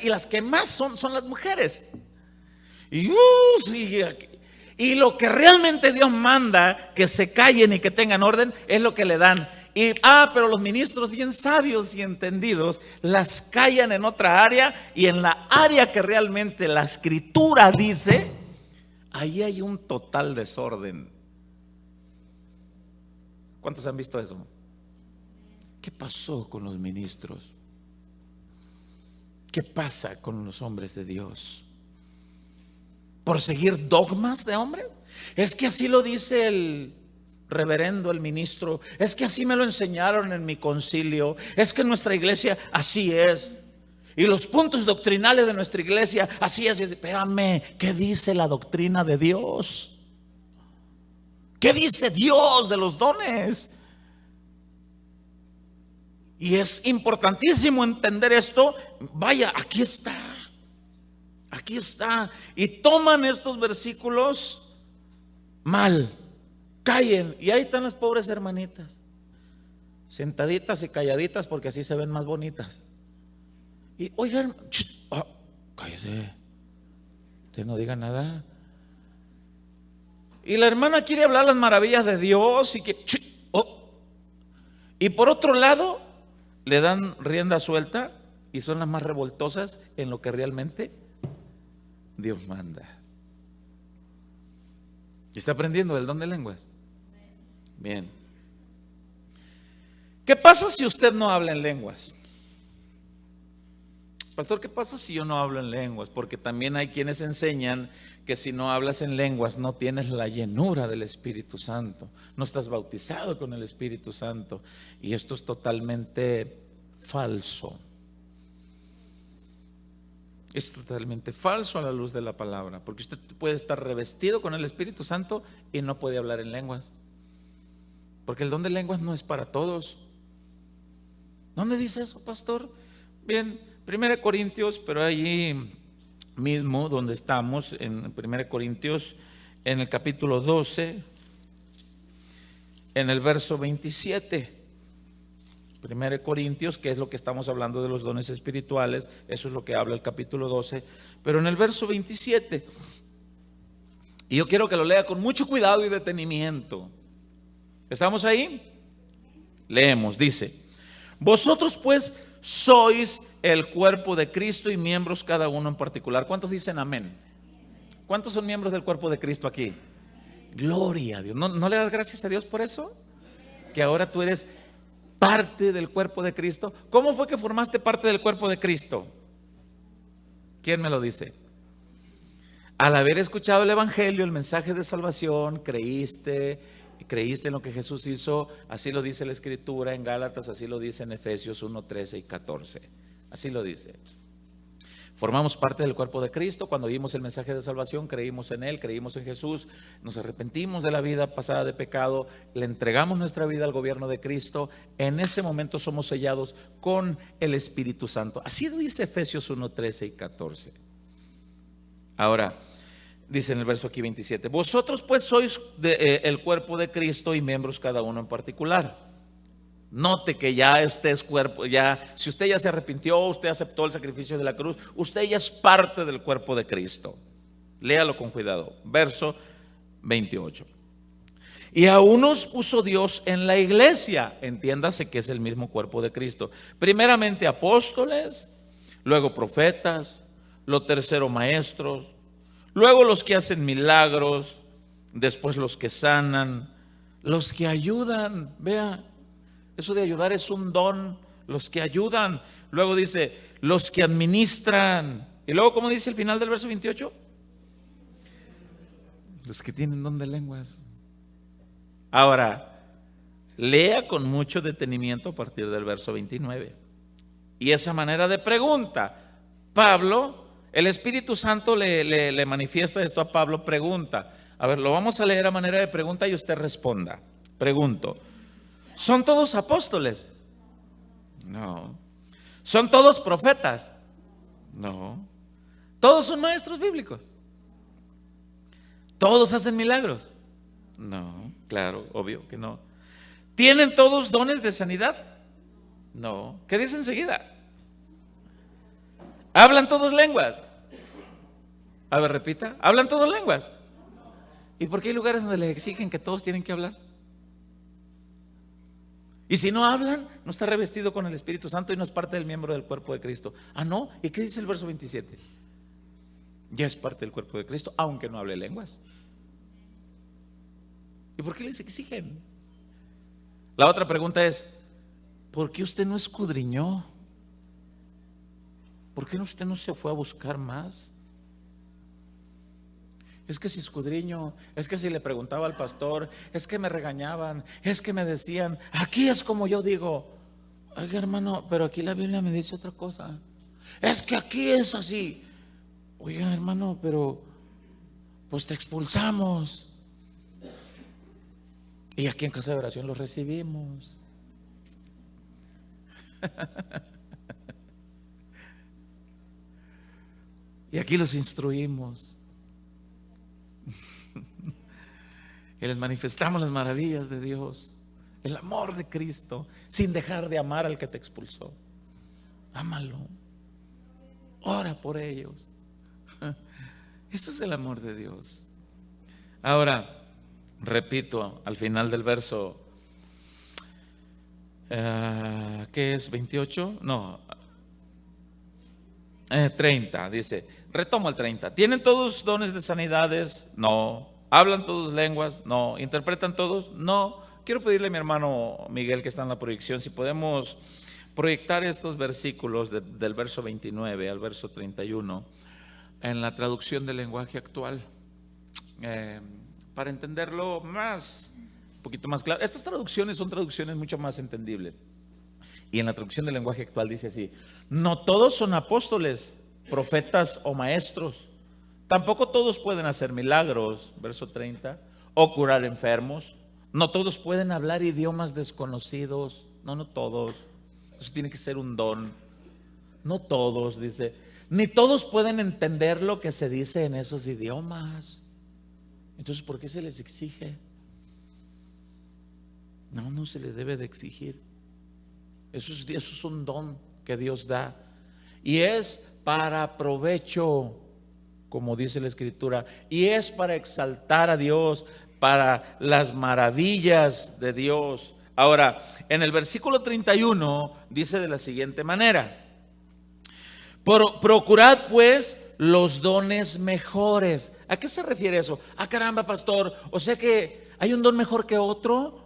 y las que más son las mujeres. Y lo que realmente Dios manda, que se callen y que tengan orden, es lo que le dan. Pero los ministros bien sabios y entendidos las callan en otra área, y en la área que realmente la escritura dice, ahí hay un total desorden. ¿Cuántos han visto eso? ¿Qué pasó con los ministros? ¿Qué pasa con los hombres de Dios? ¿Por seguir dogmas de hombre? Es que así lo dice el reverendo, el ministro. Es que así me lo enseñaron en mi concilio. Es que en nuestra iglesia así es. Y los puntos doctrinales de nuestra iglesia así es. Espérame, ¿qué dice la doctrina de Dios? ¿Qué dice Dios de los dones? Y es importantísimo entender esto. Vaya, aquí está. Aquí está. Y toman estos versículos mal. Callen. Y ahí están las pobres hermanitas, sentaditas y calladitas, porque así se ven más bonitas. Y oigan, cállese, usted no diga nada. Y la hermana quiere hablar las maravillas de Dios y por otro lado le dan rienda suelta y son las más revoltosas en lo que realmente Dios manda. ¿Y está aprendiendo del don de lenguas? Bien. ¿Qué pasa si usted no habla en lenguas? Pastor, ¿qué pasa si yo no hablo en lenguas? Porque también hay quienes enseñan que si no hablas en lenguas no tienes la llenura del Espíritu Santo, no estás bautizado con el Espíritu Santo. Y esto es totalmente falso. Es totalmente falso a la luz de la palabra, porque usted puede estar revestido con el Espíritu Santo y no puede hablar en lenguas, porque el don de lenguas no es para todos. ¿Dónde dice eso, pastor? Bien, 1 Corintios, pero allí mismo donde estamos, en 1 Corintios, en el capítulo 12, en el verso 27. 1 Corintios, que es lo que estamos hablando de los dones espirituales, eso es lo que habla el capítulo 12, pero en el verso 27, y yo quiero que lo lea con mucho cuidado y detenimiento. ¿Estamos ahí? Leemos, dice: vosotros pues sois el cuerpo de Cristo y miembros cada uno en particular. ¿Cuántos dicen amén? ¿Cuántos son miembros del cuerpo de Cristo aquí? Gloria a Dios. ¿No le das gracias a Dios por eso? Que ahora tú eres parte del cuerpo de Cristo. ¿Cómo fue que formaste parte del cuerpo de Cristo? ¿Quién me lo dice? Al haber escuchado el evangelio, el mensaje de salvación, creíste en lo que Jesús hizo. Así lo dice la Escritura en Gálatas, así lo dice en Efesios 1, 13 y 14. Así lo dice. Formamos parte del cuerpo de Cristo. Cuando oímos el mensaje de salvación, creímos en Él, creímos en Jesús, nos arrepentimos de la vida pasada de pecado, le entregamos nuestra vida al gobierno de Cristo. En ese momento somos sellados con el Espíritu Santo. Así lo dice Efesios 1, 13 y 14. Ahora, dice en el verso aquí 27, vosotros pues sois el cuerpo de Cristo y miembros cada uno en particular. Note que ya este es cuerpo, ya, si usted ya se arrepintió, usted aceptó el sacrificio de la cruz, usted ya es parte del cuerpo de Cristo. Léalo con cuidado. Verso 28. Y a unos puso Dios en la iglesia, entiéndase que es el mismo cuerpo de Cristo. Primeramente apóstoles, luego profetas, lo tercero maestros, luego los que hacen milagros, después los que sanan, los que ayudan. Vea, eso de ayudar es un don, los que ayudan. Luego dice, los que administran. Y luego, ¿cómo dice el final del verso 28? Los que tienen don de lenguas. Ahora, lea con mucho detenimiento a partir del verso 29. Y esa manera de pregunta, Pablo, el Espíritu Santo le manifiesta esto a Pablo, pregunta. A ver, lo vamos a leer a manera de pregunta y usted responda. Pregunto, ¿son todos apóstoles? No. ¿Son todos profetas? No. ¿Todos son maestros bíblicos? ¿Todos hacen milagros? No, claro, obvio que no. ¿Tienen todos dones de sanidad? No. ¿Qué dice enseguida? ¿Hablan todos lenguas? A ver, repita. ¿Hablan todos lenguas? ¿Y por qué hay lugares donde les exigen que todos tienen que hablar? Y si no hablan, no está revestido con el Espíritu Santo y no es parte del miembro del cuerpo de Cristo. Ah, no. ¿Y qué dice el verso 27? Ya es parte del cuerpo de Cristo, aunque no hable lenguas. ¿Y por qué les exigen? La otra pregunta es, ¿por qué usted no escudriñó? ¿Por qué usted no se fue a buscar más? Es que si escudriño, es que si le preguntaba al pastor, es que me regañaban, es que me decían, aquí es como yo digo. Oiga, hermano, pero aquí la Biblia me dice otra cosa. Es que aquí es así. Oiga, hermano, pero pues te expulsamos. Y aquí en Casa de Oración los recibimos. Y aquí los instruimos. Y les manifestamos las maravillas de Dios, el amor de Cristo, sin dejar de amar al que te expulsó. Ámalo, ora por ellos. Eso es el amor de Dios. Ahora, repito, al final del verso, ¿qué es? ¿28? No, 30, dice, retomo el 30. ¿Tienen todos dones de sanidades? No. ¿Hablan todos lenguas? No. ¿Interpretan todos? No. Quiero pedirle a mi hermano Miguel, que está en la proyección, si podemos proyectar estos versículos del verso 29 al verso 31 en la traducción del lenguaje actual, para entenderlo más, un poquito más claro. Estas traducciones son traducciones mucho más entendibles. Y en la traducción del lenguaje actual dice así: no todos son apóstoles, profetas o maestros. Tampoco todos pueden hacer milagros, verso 30, o curar enfermos. No todos pueden hablar idiomas desconocidos. No todos. Eso tiene que ser un don. No todos, dice. Ni todos pueden entender lo que se dice en esos idiomas. Entonces, ¿por qué se les exige? No se les debe de exigir. Eso es un don que Dios da. Y es para provecho, como dice la Escritura, y es para exaltar a Dios, para las maravillas de Dios. Ahora, en el versículo 31 dice de la siguiente manera: Procurad pues los dones mejores. ¿A qué se refiere eso? Ah, caramba, pastor, o sea que hay un don mejor que otro.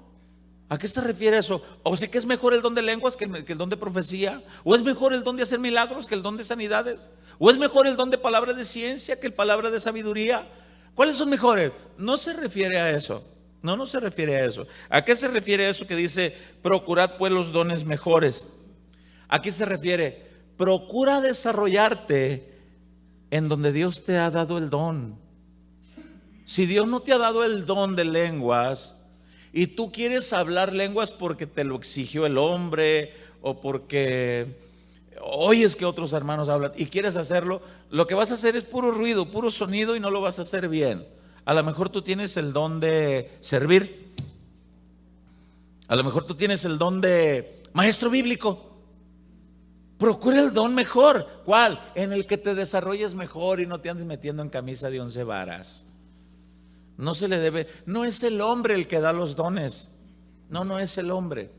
¿A qué se refiere eso? O sea que es mejor el don de lenguas que el don de profecía. ¿O es mejor el don de hacer milagros que el don de sanidades? ¿O es mejor el don de palabra de ciencia que el palabra de sabiduría? ¿Cuáles son mejores? No se refiere a eso. No se refiere a eso. ¿A qué se refiere eso que dice procurad pues los dones mejores? ¿A qué se refiere? Procura desarrollarte en donde Dios te ha dado el don. Si Dios no te ha dado el don de lenguas y tú quieres hablar lenguas porque te lo exigió el hombre o porque oyes que otros hermanos hablan y quieres hacerlo, lo que vas a hacer es puro ruido, puro sonido y no lo vas a hacer bien. A lo mejor tú tienes el don de servir. A lo mejor tú tienes el don de maestro bíblico. Procura el don mejor. ¿Cuál? En el que te desarrolles mejor y no te andes metiendo en camisa de 11 varas. No se le debe, no es el hombre el que da los dones. No es el hombre,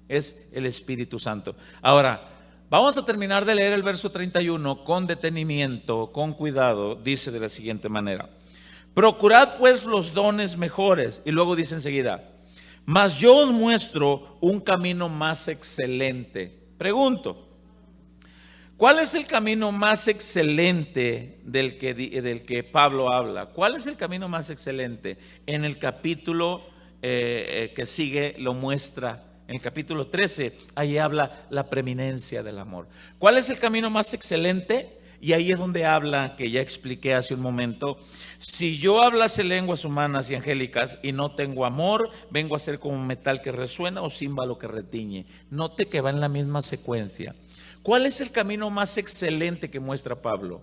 es el Espíritu Santo. Ahora, vamos a terminar de leer el verso 31 con detenimiento, con cuidado. Dice de la siguiente manera: procurad pues los dones mejores. Y luego dice enseguida: mas yo os muestro un camino más excelente. Pregunto, ¿cuál es el camino más excelente del que Pablo habla? ¿Cuál es el camino más excelente? En el capítulo que sigue lo muestra. En el capítulo 13, ahí habla la preeminencia del amor. ¿Cuál es el camino más excelente? Y ahí es donde habla, que ya expliqué hace un momento: si yo hablase lenguas humanas y angélicas y no tengo amor, vengo a ser como un metal que resuena o címbalo que retiñe. Note que va en la misma secuencia. ¿Cuál es el camino más excelente que muestra Pablo?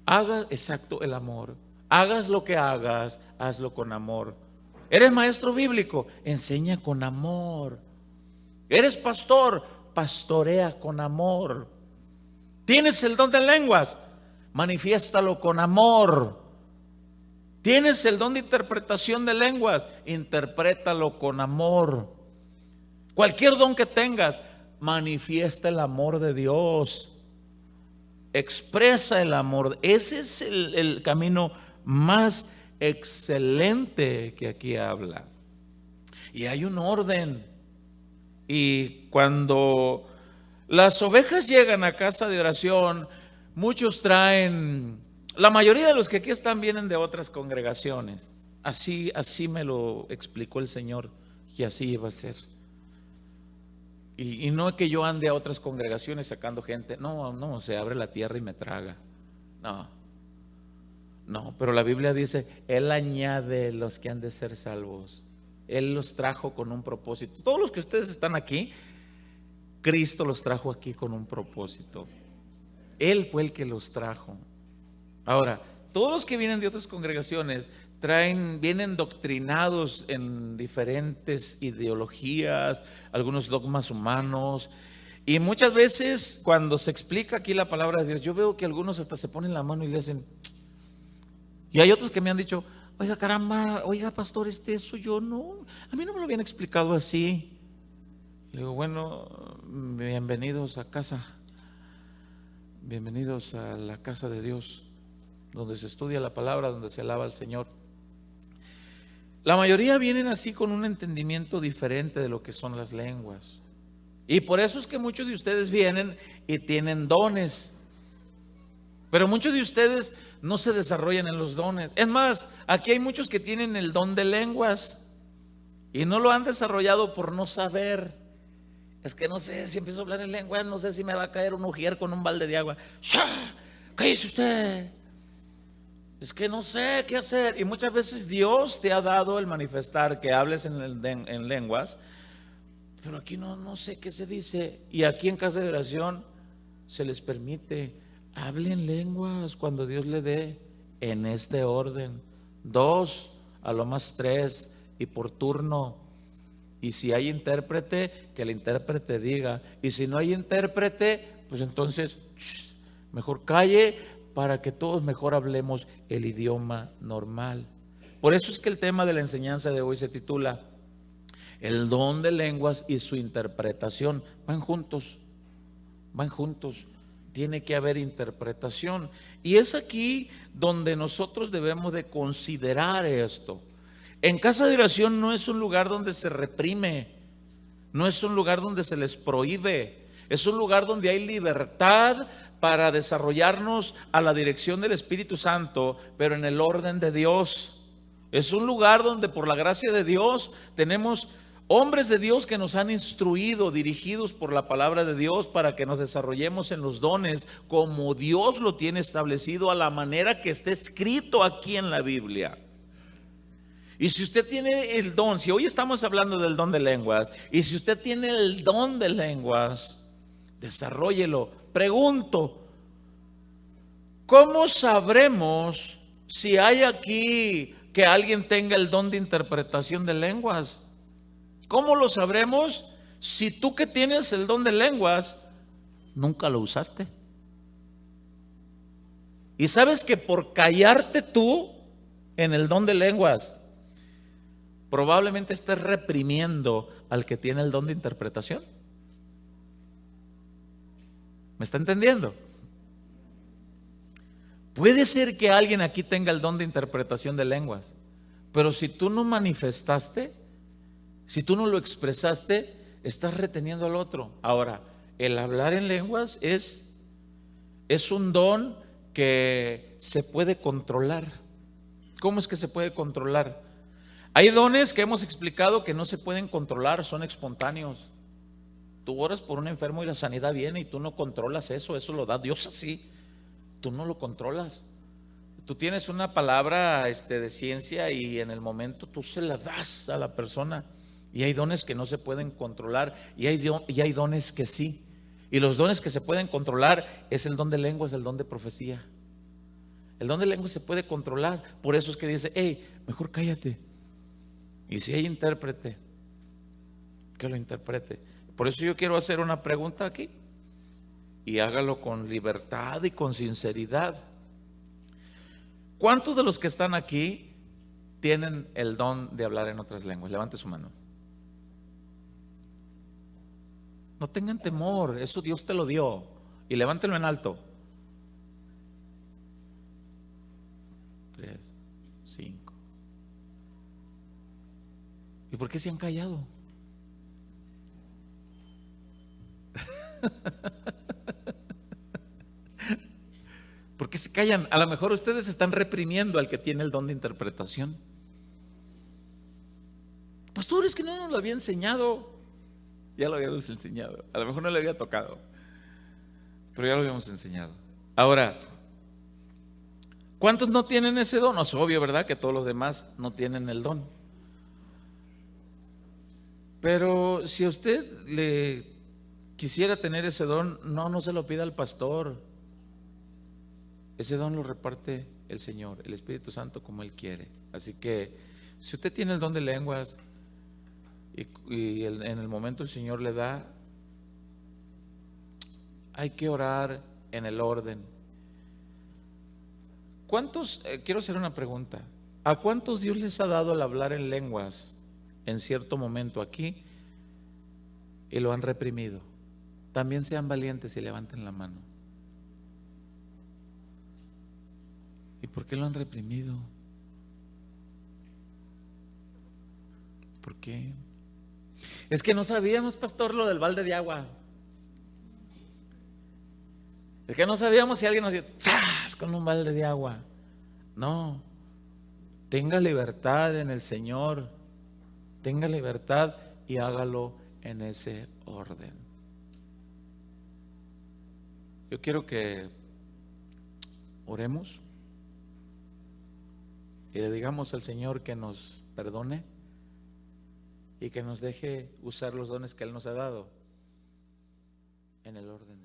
Haga exacto el amor. Hagas lo que hagas, hazlo con amor. ¿Eres maestro bíblico? Enseña con amor. ¿Eres pastor? Pastorea con amor. ¿Tienes el don de lenguas? Manifiéstalo con amor. ¿Tienes el don de interpretación de lenguas? Interprétalo con amor. Cualquier don que tengas, manifiesta el amor de Dios. Expresa el amor. Ese es el camino más excelente que aquí habla. Y hay un orden. Y cuando las ovejas llegan a casa de oración, muchos traen, la mayoría de los que aquí están vienen de otras congregaciones. Así me lo explicó el Señor, y así iba a ser. Y no es que yo ande a otras congregaciones sacando gente. No, se abre la tierra y me traga. No, pero la Biblia dice: Él añade los que han de ser salvos. Él los trajo con un propósito. Todos los que ustedes están aquí, Cristo los trajo aquí con un propósito. Él fue el que los trajo. Ahora, todos los que vienen de otras congregaciones vienen doctrinados en diferentes ideologías, algunos dogmas humanos, y muchas veces cuando se explica aquí la palabra de Dios, yo veo que algunos hasta se ponen la mano y le hacen. Y hay otros que me han dicho: oiga, caramba, oiga, pastor, eso yo no, a mí no me lo habían explicado así. Le digo: bueno, bienvenidos a casa, bienvenidos a la casa de Dios, donde se estudia la palabra, donde se alaba al Señor. La mayoría vienen así con un entendimiento diferente de lo que son las lenguas. Y por eso es que muchos de ustedes vienen y tienen dones. Pero muchos de ustedes no se desarrollan en los dones. Es más, aquí hay muchos que tienen el don de lenguas y no lo han desarrollado por no saber. Es que no sé, si empiezo a hablar en lenguas, no sé si me va a caer un ujier con un balde de agua. ¡Shah! ¡Cállese usted! Es que no sé qué hacer. Y muchas veces Dios te ha dado el manifestar que hables en lenguas, pero aquí no sé qué se dice. Y aquí en casa de oración se les permite: hablen lenguas cuando Dios le dé, en este orden: 2, a lo más 3, y por turno. Y si hay intérprete, que el intérprete diga. Y si no hay intérprete, pues entonces mejor calle, para que todos mejor hablemos el idioma normal. Por eso es que el tema de la enseñanza de hoy se titula El don de lenguas y su interpretación. Van juntos. tiene que haber interpretación. Y es aquí donde nosotros debemos de considerar esto. En casa de oración no es un lugar donde se reprime, no es un lugar donde se les prohíbe, es un lugar donde hay libertad para desarrollarnos a la dirección del Espíritu Santo, pero en el orden de Dios. Es un lugar donde por la gracia de Dios tenemos hombres de Dios que nos han instruido, dirigidos por la palabra de Dios para que nos desarrollemos en los dones como Dios lo tiene establecido, a la manera que está escrito aquí en la Biblia. Y si usted tiene el don, si hoy estamos hablando del don de lenguas, y si usted tiene el don de lenguas, desarróllelo. Pregunto, ¿cómo sabremos si hay aquí que alguien tenga el don de interpretación de lenguas? ¿Cómo lo sabremos si tú que tienes el don de lenguas nunca lo usaste? Y sabes que por callarte tú en el don de lenguas, probablemente estés reprimiendo al que tiene el don de interpretación. ¿Me está entendiendo? Puede ser que alguien aquí tenga el don de interpretación de lenguas, pero si tú no manifestaste, si tú no lo expresaste, estás reteniendo al otro. Ahora, el hablar en lenguas es un don que se puede controlar. ¿Cómo es que se puede controlar? Hay dones que hemos explicado que no se pueden controlar, son espontáneos. Tú oras por un enfermo y la sanidad viene y tú no controlas eso lo da Dios así. Tú no lo controlas. Tú tienes una palabra de ciencia y en el momento tú se la das a la persona. Y hay dones que no se pueden controlar y hay dones que sí. Y los dones que se pueden controlar es el don de lenguas, el don de profecía. El don de lenguas se puede controlar. Por eso es que dice, hey, mejor cállate. Y si hay intérprete, que lo interprete. Por eso yo quiero hacer una pregunta aquí. Y hágalo con libertad y con sinceridad. ¿Cuántos de los que están aquí tienen el don de hablar en otras lenguas? Levante su mano. No tengan temor, eso Dios te lo dio. Y levántelo en alto. 3, 5. ¿Y por qué se han callado? ¿Por qué se callan? A lo mejor ustedes están reprimiendo al que tiene el don de interpretación. Pastor, es que no nos lo había enseñado. Ya lo habíamos enseñado. A lo mejor no le había tocado, pero ya lo habíamos enseñado. Ahora, ¿cuántos no tienen ese don? No, es obvio, ¿verdad? Que todos los demás no tienen el don. Pero si a usted le quisiera tener ese don, no se lo pida al pastor. Ese don lo reparte el Señor, el Espíritu Santo, como Él quiere. Así que si usted tiene el don de lenguas y en el momento el Señor le da, hay que orar en el orden. ¿Cuántos, quiero hacer una pregunta, ¿a cuántos Dios les ha dado el hablar en lenguas en cierto momento aquí y lo han reprimido? También sean valientes y levanten la mano. ¿Y por qué lo han reprimido? ¿Por qué? Es que no sabíamos, pastor, lo del balde de agua. Es que no sabíamos si alguien nos decía ¡tras! Con un balde de agua. No, tenga libertad en el Señor. Tenga libertad y hágalo en ese orden. Yo quiero que oremos y le digamos al Señor que nos perdone y que nos deje usar los dones que Él nos ha dado en el orden.